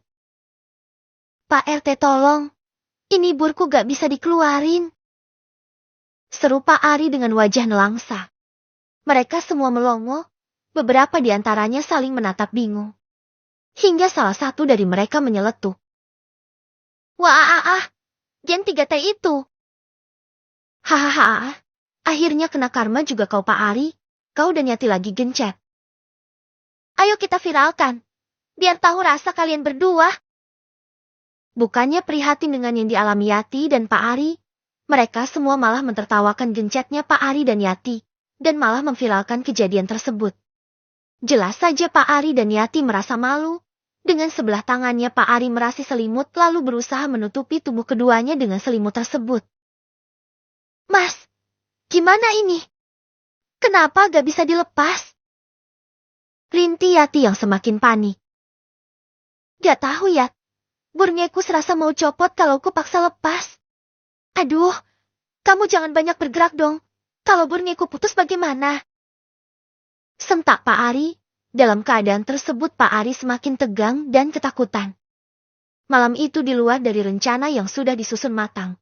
[SPEAKER 1] Pak RT tolong, ini burku gak bisa dikeluarin. Seru Pak Ari dengan wajah nelangsa. Mereka semua melongo, beberapa di antaranya saling menatap bingung. Hingga salah satu dari mereka menyeletuk. Wah, Gen 3T itu. Hahaha, akhirnya kena karma juga kau Pak Ari, kau dan Yati lagi gencet. Ayo kita viralkan. Biar tahu rasa kalian berdua. Bukannya prihatin dengan yang dialami Yati dan Pak Ari, mereka semua malah mentertawakan gencetnya Pak Ari dan Yati, dan malah memviralkan kejadian tersebut. Jelas saja Pak Ari dan Yati merasa malu. Dengan sebelah tangannya Pak Ari merasi selimut lalu berusaha menutupi tubuh keduanya dengan selimut tersebut. Mas, gimana ini? Kenapa gak bisa dilepas? Rintih Yati yang semakin panik. Gak tahu Yat, burnyeku serasa mau copot kalau ku paksa lepas. Aduh, kamu jangan banyak bergerak dong. Kalau burnyeku putus bagaimana? Sentak Pak Ari. Dalam keadaan tersebut Pak Ari semakin tegang dan ketakutan. Malam itu di luar dari rencana yang sudah disusun matang.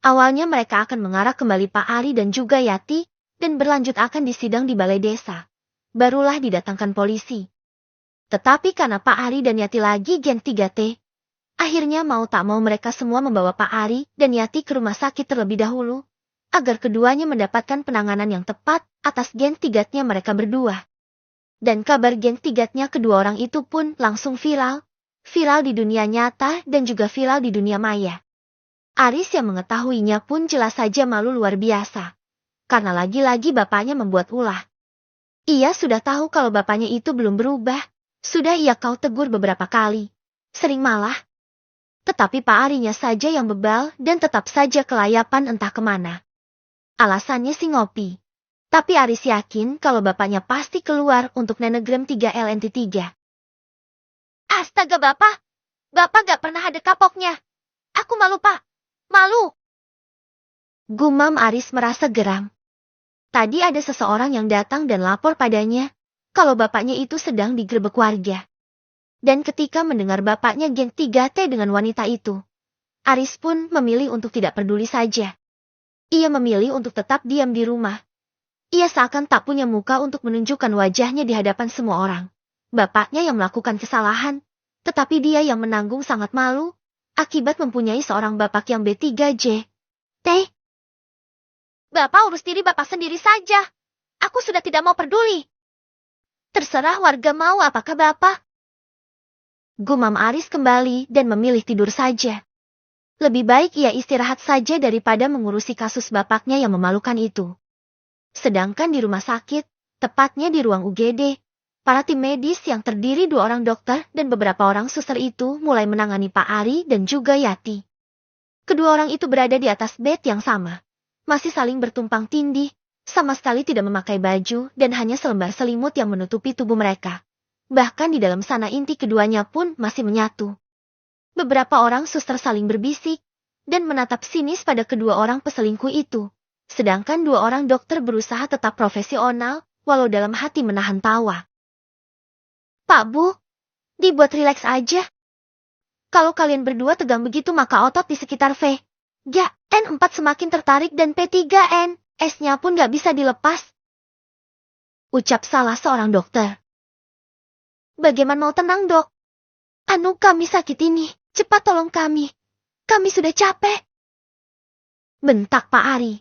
[SPEAKER 1] Awalnya mereka akan mengarah kembali Pak Ari dan juga Yati, dan berlanjut akan disidang di balai desa. Barulah didatangkan polisi. Tetapi karena Pak Ari dan Yati lagi Gen 3T, akhirnya mau tak mau mereka semua membawa Pak Ari dan Yati ke rumah sakit terlebih dahulu, agar keduanya mendapatkan penanganan yang tepat atas Gen 3-nya mereka berdua. Dan kabar Gen 3-nya kedua orang itu pun langsung viral. Viral di dunia nyata dan juga viral di dunia maya. Aris yang mengetahuinya pun jelas saja malu luar biasa. Karena lagi-lagi bapaknya membuat ulah. Ia sudah tahu kalau bapaknya itu belum berubah. Sudah ia kau tegur beberapa kali. Sering malah. Tetapi Pak Arinya saja yang bebal dan tetap saja kelayapan entah kemana. Alasannya sih ngopi. Tapi Aris yakin kalau bapaknya pasti keluar untuk nanogram 3LNT3. Astaga bapak! Bapak gak pernah ada kapoknya. Aku malu pak. Malu. Gumam Aris merasa geram. Tadi ada seseorang yang datang dan lapor padanya kalau bapaknya itu sedang digerebek warga. Dan ketika mendengar bapaknya Gen 3T dengan wanita itu, Aris pun memilih untuk tidak peduli saja. Ia memilih untuk tetap diam di rumah. Ia seakan tak punya muka untuk menunjukkan wajahnya di hadapan semua orang. Bapaknya yang melakukan kesalahan, tetapi dia yang menanggung sangat malu, akibat mempunyai seorang bapak yang B3J. Bapak urus diri bapak sendiri saja. Aku sudah tidak mau peduli. Terserah warga mau apakah bapak. Gumam Aris kembali dan memilih tidur saja. Lebih baik ia istirahat saja daripada mengurusi kasus bapaknya yang memalukan itu. Sedangkan di rumah sakit, tepatnya di ruang UGD, para tim medis yang terdiri 2 orang dokter dan beberapa orang suster itu mulai menangani Pak Ari dan juga Yati. Kedua orang itu berada di atas bed yang sama. Masih saling bertumpang tindih, sama sekali tidak memakai baju dan hanya selembar selimut yang menutupi tubuh mereka. Bahkan di dalam sana inti keduanya pun masih menyatu. Beberapa orang suster saling berbisik dan menatap sinis pada kedua orang peselingkuh itu. Sedangkan 2 orang dokter berusaha tetap profesional, walau dalam hati menahan tawa. Pak Bu, dibuat rileks aja. Kalau kalian berdua tegang begitu maka otot di sekitar N4 semakin tertarik dan P3N, S-nya pun gak bisa dilepas. Ucap salah seorang dokter. Bagaimana mau tenang dok? Kami sakit ini, cepat tolong kami. Kami sudah capek. Bentak Pak Ari.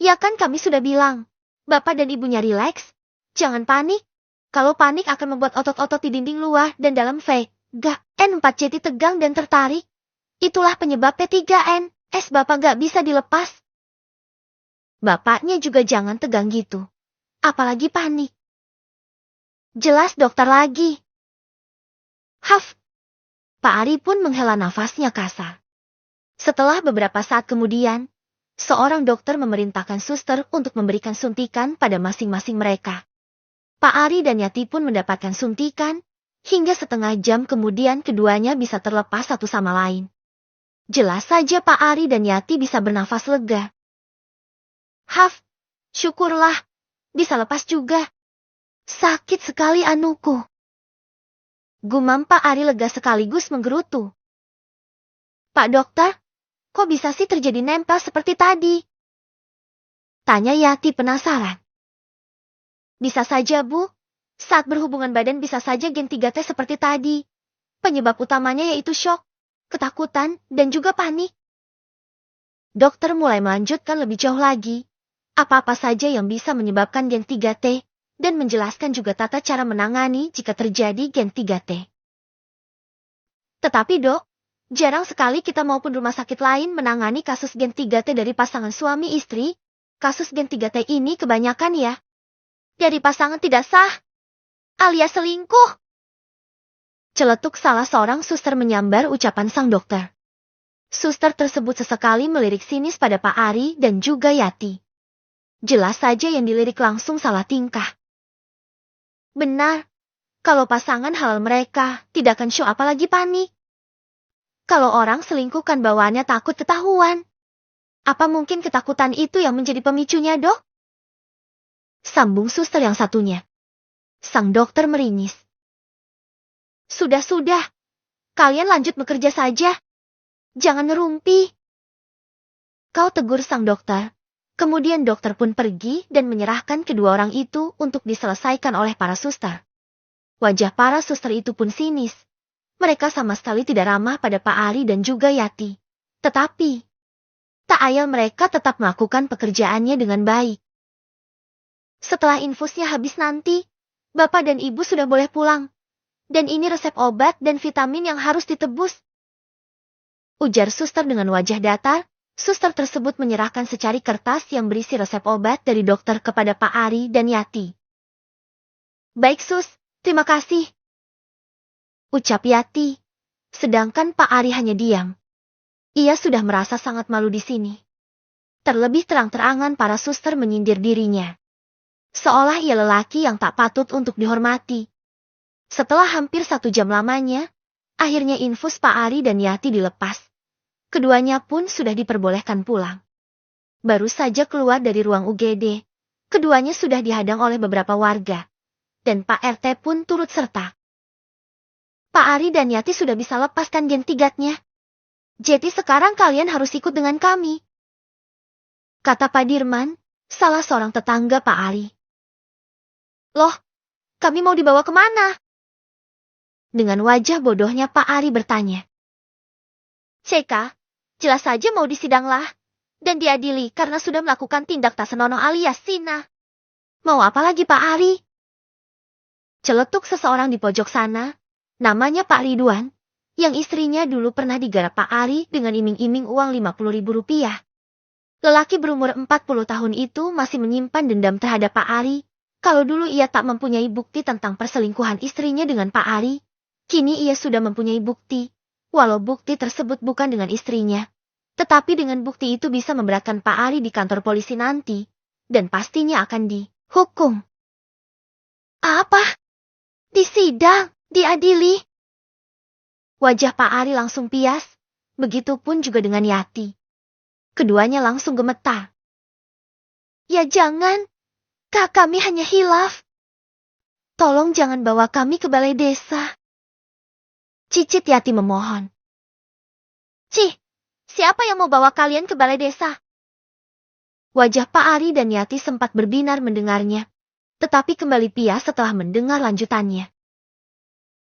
[SPEAKER 1] Ya kan kami sudah bilang, bapak dan ibunya rileks, jangan panik. Kalau panik akan membuat otot-otot di dinding luar dan dalam N4 jadi tegang dan tertarik. Itulah penyebab P3N, S bapak gak bisa dilepas. Bapaknya juga jangan tegang gitu. Apalagi panik. Jelas dokter lagi. Haf. Pak Ari pun menghela nafasnya kasar. Setelah beberapa saat kemudian, seorang dokter memerintahkan suster untuk memberikan suntikan pada masing-masing mereka. Pak Ari dan Yati pun mendapatkan suntikan, hingga setengah jam kemudian keduanya bisa terlepas satu sama lain. Jelas saja Pak Ari dan Yati bisa bernafas lega. Haf, syukurlah, bisa lepas juga. Sakit sekali anuku. Gumam Pak Ari lega sekaligus menggerutu. Pak dokter, kok bisa sih terjadi nempel seperti tadi? Tanya Yati penasaran. Bisa saja Bu, saat berhubungan badan bisa saja Gen 3T seperti tadi. Penyebab utamanya yaitu syok, ketakutan, dan juga panik. Dokter mulai melanjutkan lebih jauh lagi. Apa-apa saja yang bisa menyebabkan Gen 3T, dan menjelaskan juga tata cara menangani jika terjadi Gen 3T. Tetapi dok, jarang sekali kita maupun rumah sakit lain menangani kasus Gen 3T dari pasangan suami istri. Kasus Gen 3T ini kebanyakan ya dari pasangan tidak sah, alias selingkuh. Celetuk salah seorang suster menyambar ucapan sang dokter. Suster tersebut sesekali melirik sinis pada Pak Ari dan juga Yati. Jelas saja yang dilirik langsung salah tingkah. Benar, kalau pasangan halal mereka tidak akan show apalagi panik. Kalau orang selingkuh kan bawaannya takut ketahuan. Apa mungkin ketakutan itu yang menjadi pemicunya, dok? Sambung suster yang satunya. Sang dokter meringis. Sudah, kalian lanjut bekerja saja. Jangan ngerumpi. Kau tegur sang dokter. Kemudian dokter pun pergi dan menyerahkan kedua orang itu untuk diselesaikan oleh para suster. Wajah para suster itu pun sinis. Mereka sama sekali tidak ramah pada Pak Ari dan juga Yati. Tetapi, tak ayal mereka tetap melakukan pekerjaannya dengan baik. Setelah infusnya habis nanti, Bapak dan Ibu sudah boleh pulang. Dan ini resep obat dan vitamin yang harus ditebus. Ujar suster dengan wajah datar. Suster tersebut menyerahkan secari kertas yang berisi resep obat dari dokter kepada Pak Ari dan Yati. Baik sus, terima kasih. Ucap Yati. Sedangkan Pak Ari hanya diam. Ia sudah merasa sangat malu di sini. Terlebih terang-terangan para suster menyindir dirinya. Seolah ia lelaki yang tak patut untuk dihormati. Setelah hampir 1 jam lamanya, akhirnya infus Pak Ari dan Yati dilepas. Keduanya pun sudah diperbolehkan pulang. Baru saja keluar dari ruang UGD, keduanya sudah dihadang oleh beberapa warga. Dan Pak RT pun turut serta. Pak Ari dan Yati sudah bisa lepaskan Gen 3-nya. Jadi sekarang kalian harus ikut dengan kami. Kata Pak Dirman, salah seorang tetangga Pak Ari. Loh, kami mau dibawa kemana? Dengan wajah bodohnya Pak Ari bertanya. Ceka, jelas saja mau disidanglah. Dan diadili karena sudah melakukan tindak tak senonoh alias zina. Mau apa lagi Pak Ari? Celetuk seseorang di pojok sana. Namanya Pak Ridwan. Yang istrinya dulu pernah digarap Pak Ari dengan iming-iming uang 50.000 rupiah. Lelaki berumur 40 tahun itu masih menyimpan dendam terhadap Pak Ari. Kalau dulu ia tak mempunyai bukti tentang perselingkuhan istrinya dengan Pak Ari. Kini ia sudah mempunyai bukti, walau bukti tersebut bukan dengan istrinya. Tetapi dengan bukti itu bisa memberatkan Pak Ari di kantor polisi nanti, dan pastinya akan dihukum. Apa? Disidang, diadili? Wajah Pak Ari langsung pias, begitupun juga dengan Yati. Keduanya langsung gemetar. Ya jangan, kami hanya hilaf. Tolong jangan bawa kami ke balai desa. Cicit Yati memohon. Cih, siapa yang mau bawa kalian ke balai desa? Wajah Pak Ari dan Yati sempat berbinar mendengarnya, tetapi kembali pias setelah mendengar lanjutannya.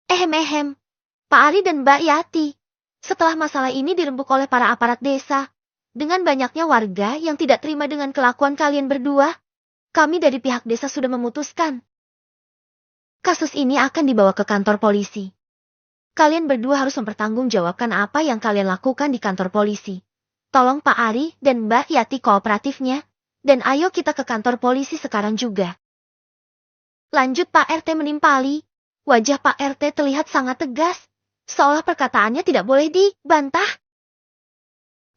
[SPEAKER 1] Pak Ari dan Mbak Yati, setelah masalah ini dirembuk oleh para aparat desa, dengan banyaknya warga yang tidak terima dengan kelakuan kalian berdua, kami dari pihak desa sudah memutuskan. Kasus ini akan dibawa ke kantor polisi. Kalian berdua harus mempertanggungjawabkan apa yang kalian lakukan di kantor polisi. Tolong Pak Ari dan Mbak Yati kooperatifnya, dan ayo kita ke kantor polisi sekarang juga. Lanjut Pak RT menimpali. Wajah Pak RT terlihat sangat tegas, seolah perkataannya tidak boleh dibantah.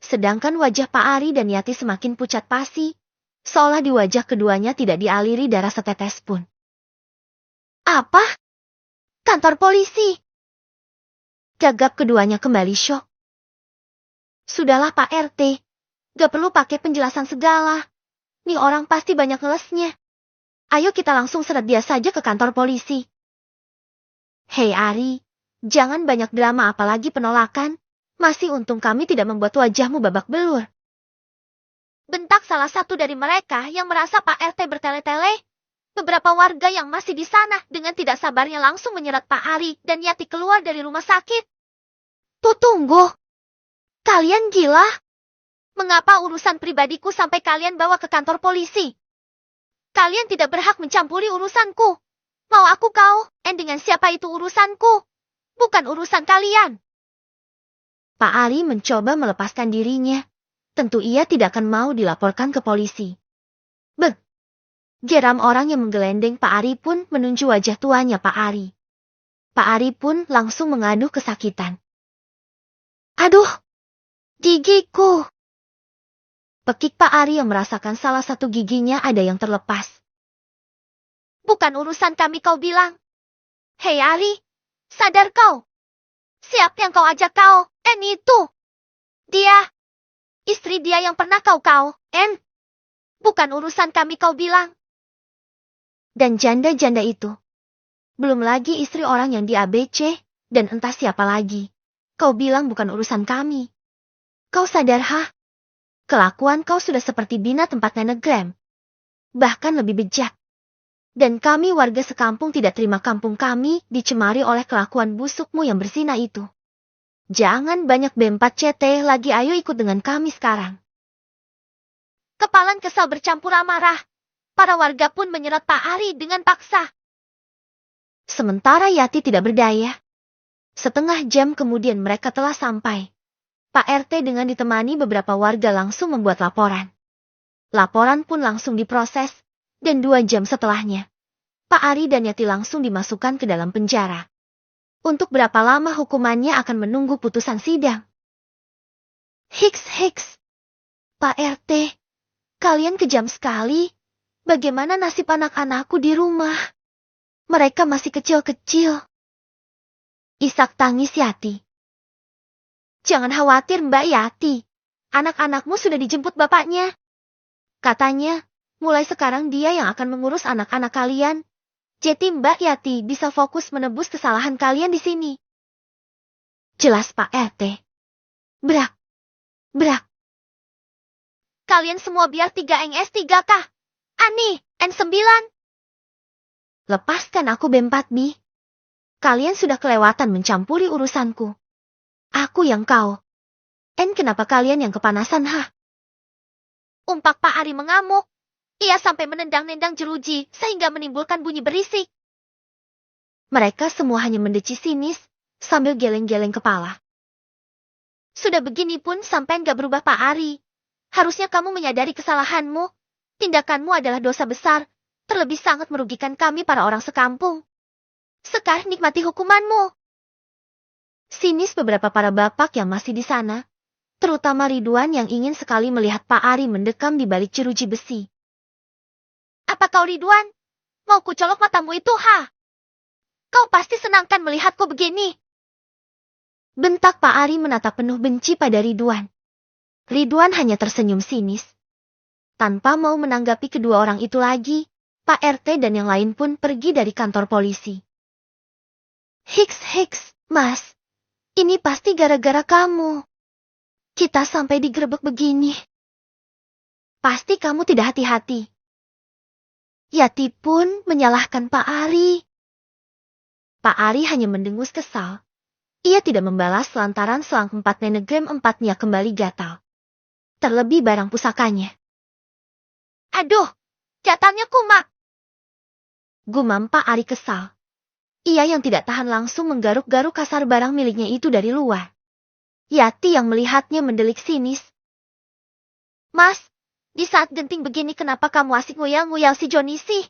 [SPEAKER 1] Sedangkan wajah Pak Ari dan Yati semakin pucat pasi, seolah di wajah keduanya tidak dialiri darah setetes pun. Apa? Kantor polisi? Gagap keduanya kembali syok. Sudahlah Pak RT, gak perlu pakai penjelasan segala. Nih orang pasti banyak ngelesnya. Ayo kita langsung seret dia saja ke kantor polisi. Hei Ari, jangan banyak drama apalagi penolakan. Masih untung kami tidak membuat wajahmu babak belur. Bentak salah satu dari mereka yang merasa Pak RT bertele-tele. Beberapa warga yang masih di sana dengan tidak sabarnya langsung menyeret Pak Ari dan Yati keluar dari rumah sakit. Tuh tunggu. Kalian gila? Mengapa urusan pribadiku sampai kalian bawa ke kantor polisi? Kalian tidak berhak mencampuri urusanku. Mau aku kau, dengan siapa itu urusanku? Bukan urusan kalian. Pak Ari mencoba melepaskan dirinya. Tentu ia tidak akan mau dilaporkan ke polisi. Bek! Geram orang yang menggelendeng Pak Ari pun menunjuk wajah tuanya Pak Ari. Pak Ari pun langsung mengaduh kesakitan. Aduh! Gigiku! Pekik Pak Ari yang merasakan salah satu giginya ada yang terlepas. Bukan urusan kami kau bilang. Hei Ari, sadar kau. Siapa yang kau ajak kau, itu? Dia. Istri dia yang pernah kau, bukan urusan kami kau bilang. Dan janda-janda itu. Belum lagi istri orang yang di ABC, dan entah siapa lagi. Kau bilang bukan urusan kami. Kau sadar Kelakuan kau sudah seperti bina tempat nenegram. Bahkan lebih bejat. Dan kami warga sekampung tidak terima kampung kami dicemari oleh kelakuan busukmu yang bersinah itu. Jangan banyak bempat CT lagi, ayo ikut dengan kami sekarang. Kepalan kesal bercampur amarah. Para warga pun menyeret Pak Ari dengan paksa. Sementara Yati tidak berdaya. Setengah jam kemudian mereka telah sampai. Pak RT dengan ditemani beberapa warga langsung membuat laporan. Laporan pun langsung diproses, dan 2 jam setelahnya, Pak Ari dan Yati langsung dimasukkan ke dalam penjara. Untuk berapa lama hukumannya akan menunggu putusan sidang. Hiks. Pak RT, kalian kejam sekali. Bagaimana nasib anak-anakku di rumah? Mereka masih kecil-kecil. Isak tangis Yati. Jangan khawatir Mbak Yati. Anak-anakmu sudah dijemput bapaknya. Katanya, mulai sekarang dia yang akan mengurus anak-anak kalian. Jadi Mbak Yati bisa fokus menebus kesalahan kalian di sini. Jelas Pak RT. Brak. Kalian semua biar 3 S3 kah? Ani, N9. Lepaskan aku B4B. Kalian sudah kelewatan mencampuri urusanku. Aku yang kau. Kenapa kalian yang kepanasan Umpak Pak Ari mengamuk. Ia sampai menendang-nendang jeruji sehingga menimbulkan bunyi berisik. Mereka semua hanya mendeci sinis sambil geleng-geleng kepala. Sudah begini pun sampai nggak berubah Pak Ari. Harusnya kamu menyadari kesalahanmu. Tindakanmu adalah dosa besar. Terlebih sangat merugikan kami para orang sekampung. Sekarang nikmati hukumanmu. Sinis beberapa para bapak yang masih di sana, terutama Ridwan yang ingin sekali melihat Pak Ari mendekam di balik jeruji besi. Apa kau Ridwan? Mau kucolok matamu itu Kau pasti senangkan melihatku begini. Bentak Pak Ari menatap penuh benci pada Ridwan. Ridwan hanya tersenyum sinis. Tanpa mau menanggapi kedua orang itu lagi, Pak RT dan yang lain pun pergi dari kantor polisi. Hiks, Mas. Ini pasti gara-gara kamu. Kita sampai digerebek begini. Pasti kamu tidak hati-hati. Yati pun menyalahkan Pak Ari. Pak Ari hanya mendengus kesal. Ia tidak membalas lantaran selang 4 nenegram 4-nya kembali gatal. Terlebih barang pusakanya. Aduh, gatalnya kumat. Gumam Pak Ari kesal. Ia yang tidak tahan langsung menggaruk-garuk kasar barang miliknya itu dari luar. Yati yang melihatnya mendelik sinis. Mas, di saat genting begini kenapa kamu asik nguyal-nguyal si Joni sih?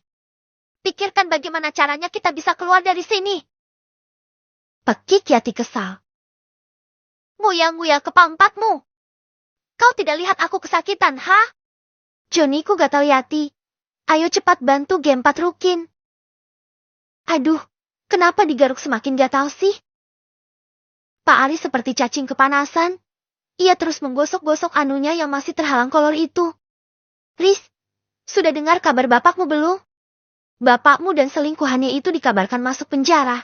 [SPEAKER 1] Pikirkan bagaimana caranya kita bisa keluar dari sini. Pekik Yati kesal. Nguyal-nguyal kepampatmu. Kau tidak lihat aku kesakitan, Joni ku gatal Yati. Ayo cepat bantu G4 Rukin. Aduh. Kenapa digaruk semakin gatal sih? Pak Ari seperti cacing kepanasan. Ia terus menggosok-gosok anunya yang masih terhalang kolor itu. Riz, sudah dengar kabar bapakmu belum? Bapakmu dan selingkuhannya itu dikabarkan masuk penjara.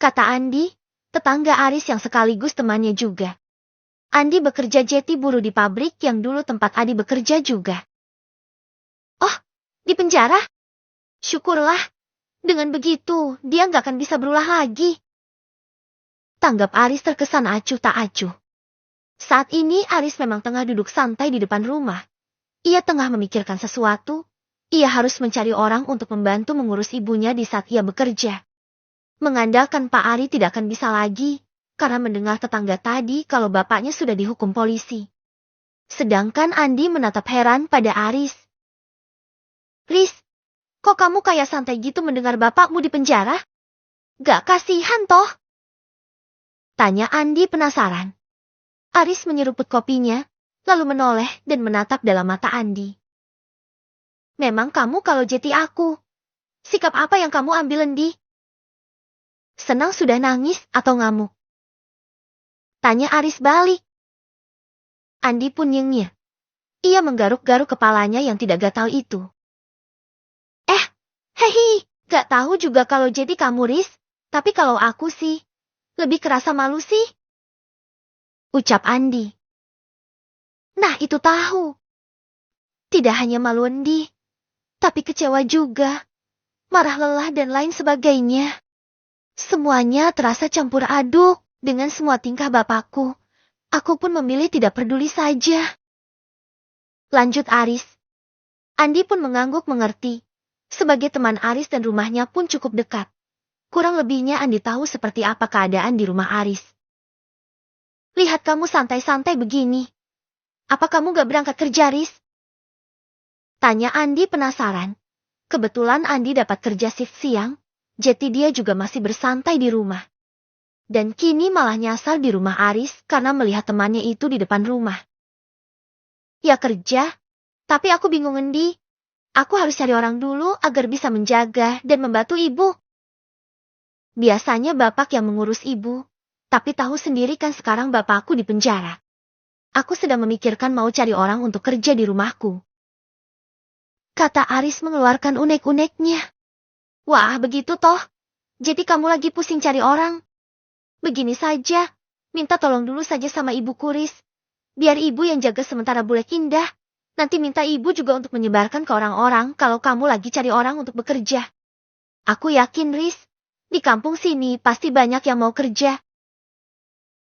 [SPEAKER 1] Kata Andi, tetangga Aris yang sekaligus temannya juga. Andi bekerja jadi buruh di pabrik yang dulu tempat Adi bekerja juga. Oh, di penjara? Syukurlah. Dengan begitu, dia nggak akan bisa berulah lagi. Tanggap Aris terkesan acuh tak acuh. Saat ini Aris memang tengah duduk santai di depan rumah. Ia tengah memikirkan sesuatu. Ia harus mencari orang untuk membantu mengurus ibunya di saat ia bekerja. Mengandalkan Pak Ari tidak akan bisa lagi, karena mendengar tetangga tadi kalau bapaknya sudah dihukum polisi. Sedangkan Andi menatap heran pada Aris. Riz, kok kamu kayak santai gitu mendengar bapakmu di penjara? Gak kasihan toh? Tanya Andi penasaran. Aris menyeruput kopinya, lalu menoleh dan menatap dalam mata Andi. Memang kamu kalau jeti aku. Sikap apa yang kamu ambil, Andi? Senang sudah nangis atau ngamuk? Tanya Aris balik. Andi pun nyengir. Ia menggaruk-garuk kepalanya yang tidak gatal itu. Hehi, gak tahu juga kalau jadi kamu, Riz. Tapi kalau aku sih, lebih kerasa malu sih. Ucap Andi. Nah itu tahu. Tidak hanya malu Andi, tapi kecewa juga. Marah, lelah dan lain sebagainya. Semuanya terasa campur aduk dengan semua tingkah bapakku. Aku pun memilih tidak peduli saja. Lanjut Aris. Andi pun mengangguk mengerti. Sebagai teman Aris dan rumahnya pun cukup dekat. Kurang lebihnya Andi tahu seperti apa keadaan di rumah Aris. Lihat kamu santai-santai begini. Apa kamu gak berangkat kerja, Riz? Tanya Andi penasaran. Kebetulan Andi dapat kerja shift siang, jadi dia juga masih bersantai di rumah. Dan kini malah nyasar di rumah Aris karena melihat temannya itu di depan rumah. Ya kerja, tapi aku bingung, Andi. Aku harus cari orang dulu agar bisa menjaga dan membantu ibu. Biasanya bapak yang mengurus ibu, tapi tahu sendiri kan sekarang bapakku di penjara. Aku sedang memikirkan mau cari orang untuk kerja di rumahku. Kata Aris mengeluarkan unek-uneknya. Wah, begitu toh. Jadi kamu lagi pusing cari orang. Begini saja, minta tolong dulu saja sama ibu Kuris. Biar ibu yang jaga sementara Bule Indah. Nanti minta ibu juga untuk menyebarkan ke orang-orang kalau kamu lagi cari orang untuk bekerja. Aku yakin, Riz, di kampung sini pasti banyak yang mau kerja.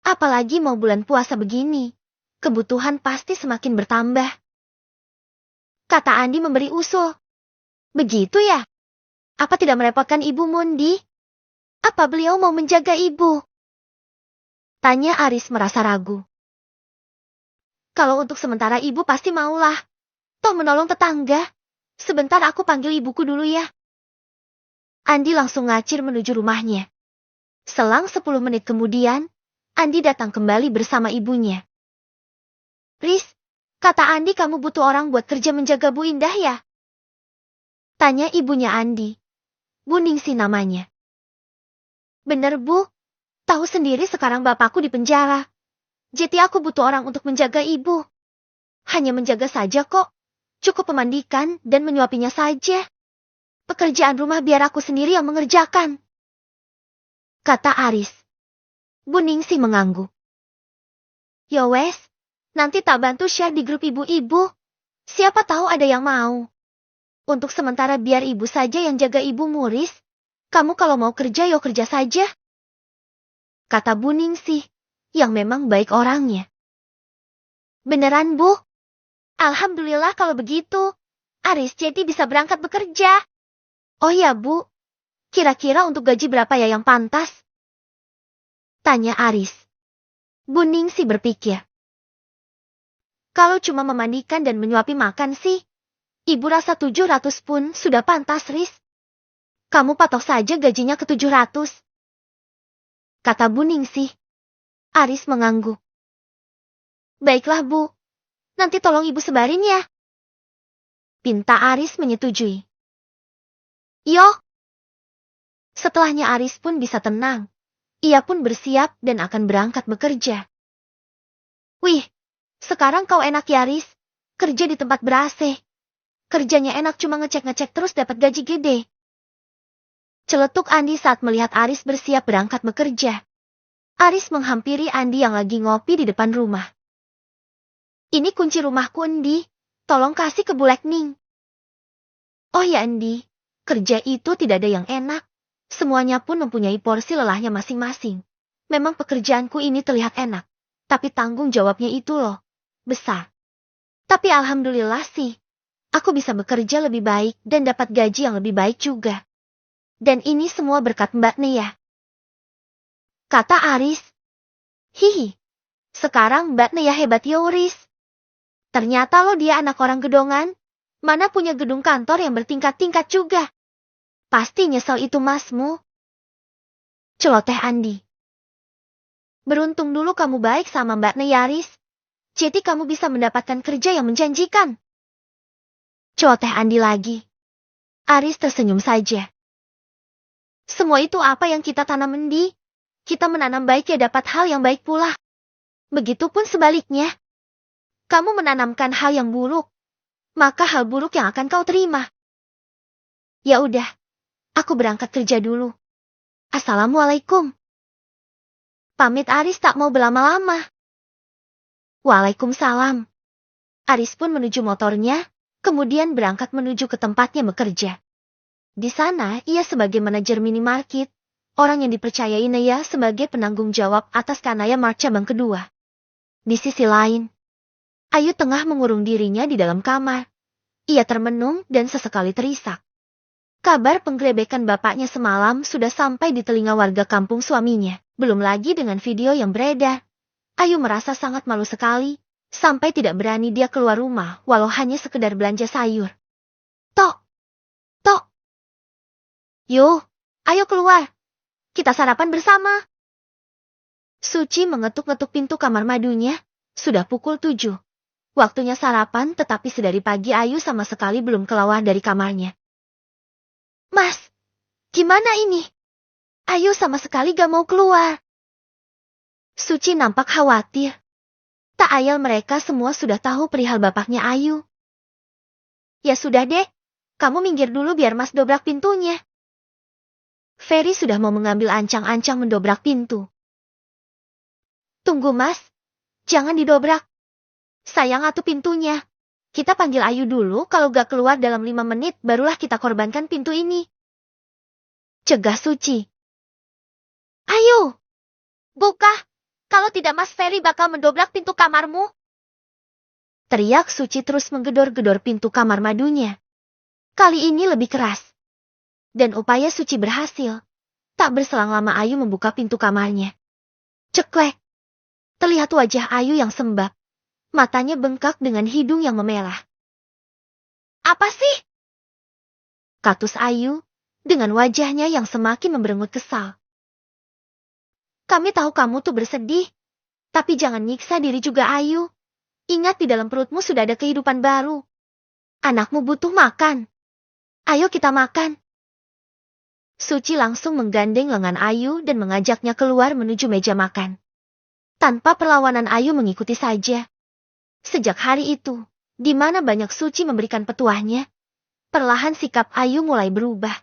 [SPEAKER 1] Apalagi mau bulan puasa begini. Kebutuhan pasti semakin bertambah. Kata Andi memberi usul. Begitu ya? Apa tidak merepotkan Ibu Mundi? Apa beliau mau menjaga ibu? Tanya Aris merasa ragu. Kalau untuk sementara ibu pasti maulah. Toh menolong tetangga. Sebentar aku panggil ibuku dulu ya. Andi langsung ngacir menuju rumahnya. Selang 10 menit kemudian, Andi datang kembali bersama ibunya. Riz, kata Andi kamu butuh orang buat kerja menjaga Bu Indah ya? Tanya ibunya Andi. Bu Ningsih namanya. Bener Bu, tahu sendiri sekarang bapakku di penjara. Jadi aku butuh orang untuk menjaga ibu. Hanya menjaga saja kok. Cukup memandikan dan menyuapinya saja. Pekerjaan rumah biar aku sendiri yang mengerjakan. Kata Aris. Bu Ningsih mengangguk. Ya wes, nanti tak bantu share di grup ibu-ibu. Siapa tahu ada yang mau. Untuk sementara biar ibu saja yang jaga ibu Muris. Kamu kalau mau kerja yo kerja saja. Kata Bu Ningsih, yang memang baik orangnya. Beneran Bu? Alhamdulillah kalau begitu. Aris jadi bisa berangkat bekerja. Oh ya Bu, kira-kira untuk gaji berapa ya yang pantas? Tanya Aris. Bu Ningsih berpikir. Kalau cuma memandikan dan menyuapi makan sih, ibu rasa 700 pun sudah pantas, Riz. Kamu patok saja gajinya ke 700. Kata Bu Ningsih. Aris mengangguk. Baiklah Bu, nanti tolong ibu sebarin ya. Pinta Aris menyetujui. Yo. Setelahnya Aris pun bisa tenang. Ia pun bersiap dan akan berangkat bekerja. Wih, sekarang kau enak ya Aris, kerja di tempat ber-AC. Kerjanya enak cuma ngecek-ngecek terus dapat gaji gede. Celetuk Andi saat melihat Aris bersiap berangkat bekerja. Aris menghampiri Andi yang lagi ngopi di depan rumah. Ini kunci rumahku Andi, tolong kasih ke Bulek Ning. Oh ya Andi, kerja itu tidak ada yang enak. Semuanya pun mempunyai porsi lelahnya masing-masing. Memang pekerjaanku ini terlihat enak, tapi tanggung jawabnya itu loh, besar. Tapi alhamdulillah sih, aku bisa bekerja lebih baik dan dapat gaji yang lebih baik juga. Dan ini semua berkat Mbak Nea, kata Aris. Hihi, sekarang Mbak Nea hebat ya, Uris. Ternyata lo dia anak orang gedongan, mana punya gedung kantor yang bertingkat-tingkat juga. Pasti nyesel itu masmu. Celoteh Andi. Beruntung dulu kamu baik sama Mbak Nea, Aris. Jadi kamu bisa mendapatkan kerja yang menjanjikan. Celoteh Andi lagi. Aris tersenyum saja. Semua itu apa yang kita tanam, Andi? Kita menanam baik ya dapat hal yang baik pula. Begitupun sebaliknya. Kamu menanamkan hal yang buruk, maka hal buruk yang akan kau terima. Ya udah, aku berangkat kerja dulu. Assalamualaikum. Pamit Aris tak mau berlama-lama. Waalaikumsalam. Aris pun menuju motornya, kemudian berangkat menuju ke tempatnya bekerja. Di sana, ia sebagai manajer minimarket, orang yang dipercayai Nea sebagai penanggung jawab atas Kanaya Mart cabang kedua. Di sisi lain, Ayu tengah mengurung dirinya di dalam kamar. Ia termenung dan sesekali terisak. Kabar penggerebekan bapaknya semalam sudah sampai di telinga warga kampung suaminya. Belum lagi dengan video yang beredar. Ayu merasa sangat malu sekali, sampai tidak berani dia keluar rumah walau hanya sekedar belanja sayur. Tok! Tok! Yo, ayo keluar. Kita sarapan bersama. Suci mengetuk-ngetuk pintu kamar madunya. Sudah pukul 7. Waktunya sarapan, tetapi sedari pagi Ayu sama sekali belum keluar dari kamarnya. Mas, gimana ini? Ayu sama sekali gak mau keluar. Suci nampak khawatir. Tak ayal mereka semua sudah tahu perihal bapaknya Ayu. Ya sudah deh, kamu minggir dulu biar Mas dobrak pintunya. Ferry sudah mau mengambil ancang-ancang mendobrak pintu. Tunggu Mas, jangan didobrak. Sayang atuh pintunya. Kita panggil Ayu dulu, kalau gak keluar dalam 5 menit barulah kita korbankan pintu ini. Cegah Suci. Ayo, buka. Kalau tidak Mas Ferry bakal mendobrak pintu kamarmu. Teriak Suci terus menggedor-gedor pintu kamar madunya. Kali ini lebih keras. Dan upaya Suci berhasil. Tak berselang lama Ayu membuka pintu kamarnya. Ceklek. Terlihat wajah Ayu yang sembab. Matanya bengkak dengan hidung yang memerah. Apa sih? Katus Ayu, dengan wajahnya yang semakin memberengut kesal. Kami tahu kamu tuh bersedih, tapi jangan nyiksa diri juga Ayu. Ingat di dalam perutmu sudah ada kehidupan baru. Anakmu butuh makan. Ayo kita makan. Suci langsung menggandeng lengan Ayu dan mengajaknya keluar menuju meja makan. Tanpa perlawanan Ayu mengikuti saja. Sejak hari itu, di mana banyak Suci memberikan petuahnya, perlahan sikap Ayu mulai berubah.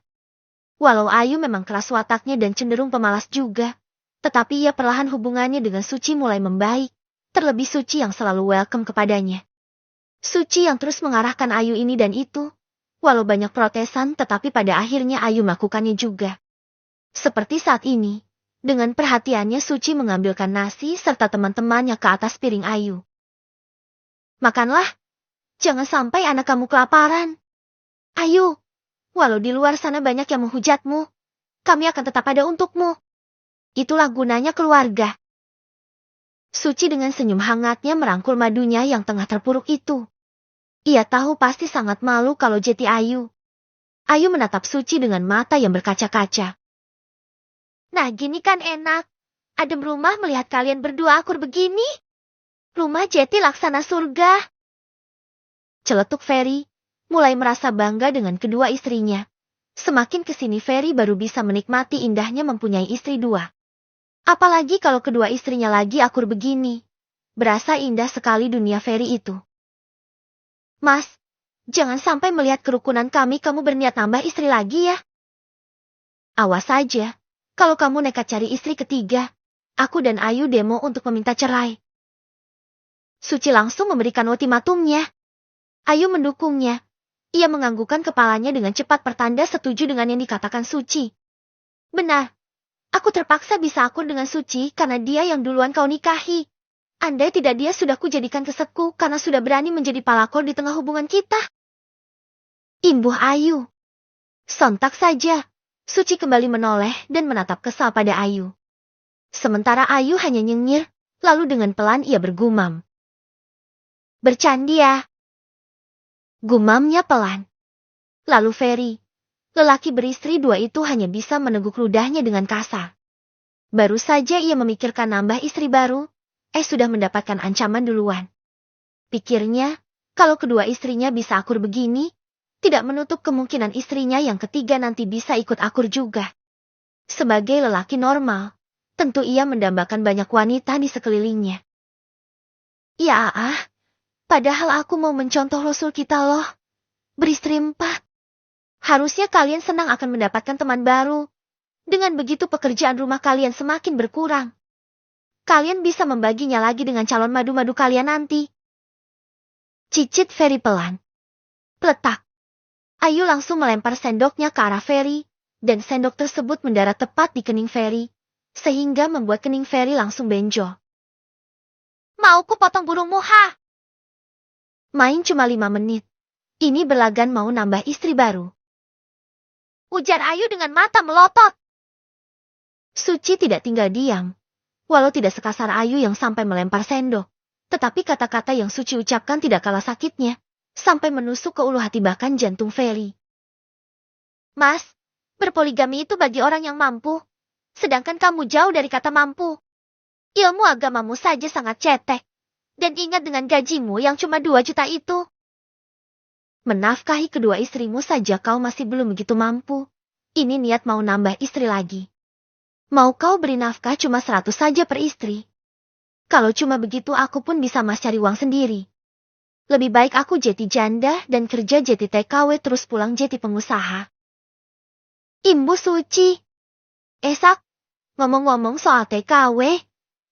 [SPEAKER 1] Walau Ayu memang keras wataknya dan cenderung pemalas juga, tetapi ia perlahan hubungannya dengan Suci mulai membaik, terlebih Suci yang selalu welcome kepadanya. Suci yang terus mengarahkan Ayu ini dan itu, walau banyak protesan tetapi pada akhirnya Ayu melakukannya juga. Seperti saat ini, dengan perhatiannya Suci mengambilkan nasi serta teman-temannya ke atas piring Ayu. Makanlah, jangan sampai anak kamu kelaparan. Ayu, walau di luar sana banyak yang menghujatmu, kami akan tetap ada untukmu. Itulah gunanya keluarga. Suci dengan senyum hangatnya merangkul madunya yang tengah terpuruk itu. Ia tahu pasti sangat malu kalau jeti Ayu. Ayu menatap Suci dengan mata yang berkaca-kaca. Nah gini kan enak. Adem rumah melihat kalian berdua akur begini. Rumah Jeti laksana surga. Celetuk Ferry, mulai merasa bangga dengan kedua istrinya. Semakin kesini Ferry baru bisa menikmati indahnya mempunyai istri dua. Apalagi kalau kedua istrinya lagi akur begini. Berasa indah sekali dunia Ferry itu. Mas, jangan sampai melihat kerukunan kami kamu berniat nambah istri lagi ya. Awas saja, kalau kamu nekat cari istri ketiga, aku dan Ayu demo untuk meminta cerai. Suci langsung memberikan ultimatumnya. Ayu mendukungnya. Ia menganggukkan kepalanya dengan cepat pertanda setuju dengan yang dikatakan Suci. Benar. Aku terpaksa bisa akur dengan Suci karena dia yang duluan kau nikahi. Andai tidak dia sudah kujadikan keseku karena sudah berani menjadi palakor di tengah hubungan kita. Imbuh Ayu. Sontak saja, Suci kembali menoleh dan menatap kesal pada Ayu. Sementara Ayu hanya nyengir, lalu dengan pelan ia bergumam. Bercandi ya. Gumamnya pelan. Lalu Ferry, lelaki beristri dua itu hanya bisa meneguk ludahnya dengan kasar. Baru saja ia memikirkan nambah istri baru, sudah mendapatkan ancaman duluan. Pikirnya, kalau kedua istrinya bisa akur begini, tidak menutup kemungkinan istrinya yang ketiga nanti bisa ikut akur juga. Sebagai lelaki normal, tentu ia mendambakan banyak wanita di sekelilingnya. Ya padahal aku mau mencontoh Rasul kita loh. Beristri 4. Harusnya kalian senang akan mendapatkan teman baru. Dengan begitu pekerjaan rumah kalian semakin berkurang. Kalian bisa membaginya lagi dengan calon madu-madu kalian nanti. Cicit Ferry pelan. Peletak. Ayu langsung melempar sendoknya ke arah Ferry, dan sendok tersebut mendarat tepat di kening Ferry, sehingga membuat kening Ferry langsung benjol. Mau ku potong burungmu ha? Main cuma 5 menit. Ini berlagan mau nambah istri baru. Ujar Ayu dengan mata melotot. Suci tidak tinggal diam. Walau tidak sekasar Ayu yang sampai melempar sendok, tetapi kata-kata yang Suci ucapkan tidak kalah sakitnya, sampai menusuk ke ulu hati bahkan jantung Ferry. Mas, berpoligami itu bagi orang yang mampu, sedangkan kamu jauh dari kata mampu. Ilmu agamamu saja sangat cetek, dan ingat dengan gajimu yang cuma 2 juta itu. Menafkahi kedua istrimu saja kau masih belum begitu mampu. Ini niat mau nambah istri lagi. Mau kau beri nafkah cuma 100 saja per istri. Kalau cuma begitu aku pun bisa mas cari uang sendiri. Lebih baik aku jadi janda dan kerja jadi TKW terus pulang jadi pengusaha. Imbu Suci. Sak, ngomong-ngomong soal TKW,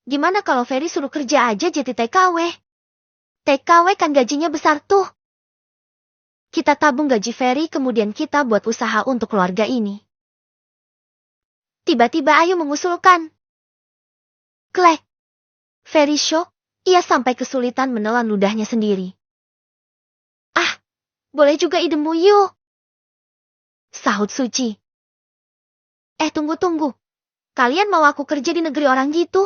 [SPEAKER 1] gimana kalau Ferry suruh kerja aja jadi TKW? TKW kan gajinya besar tuh. Kita tabung gaji Ferry kemudian kita buat usaha untuk keluarga ini. Tiba-tiba Ayu mengusulkan. Klek. Ferry shock, ia sampai kesulitan menelan ludahnya sendiri. Boleh juga idemu yuk. Sahut Suci. Tunggu. Kalian mau aku kerja di negeri orang gitu?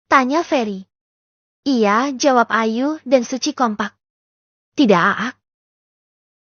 [SPEAKER 1] Tanya Ferry. Iya, jawab Ayu dan Suci kompak. Tidak Aak.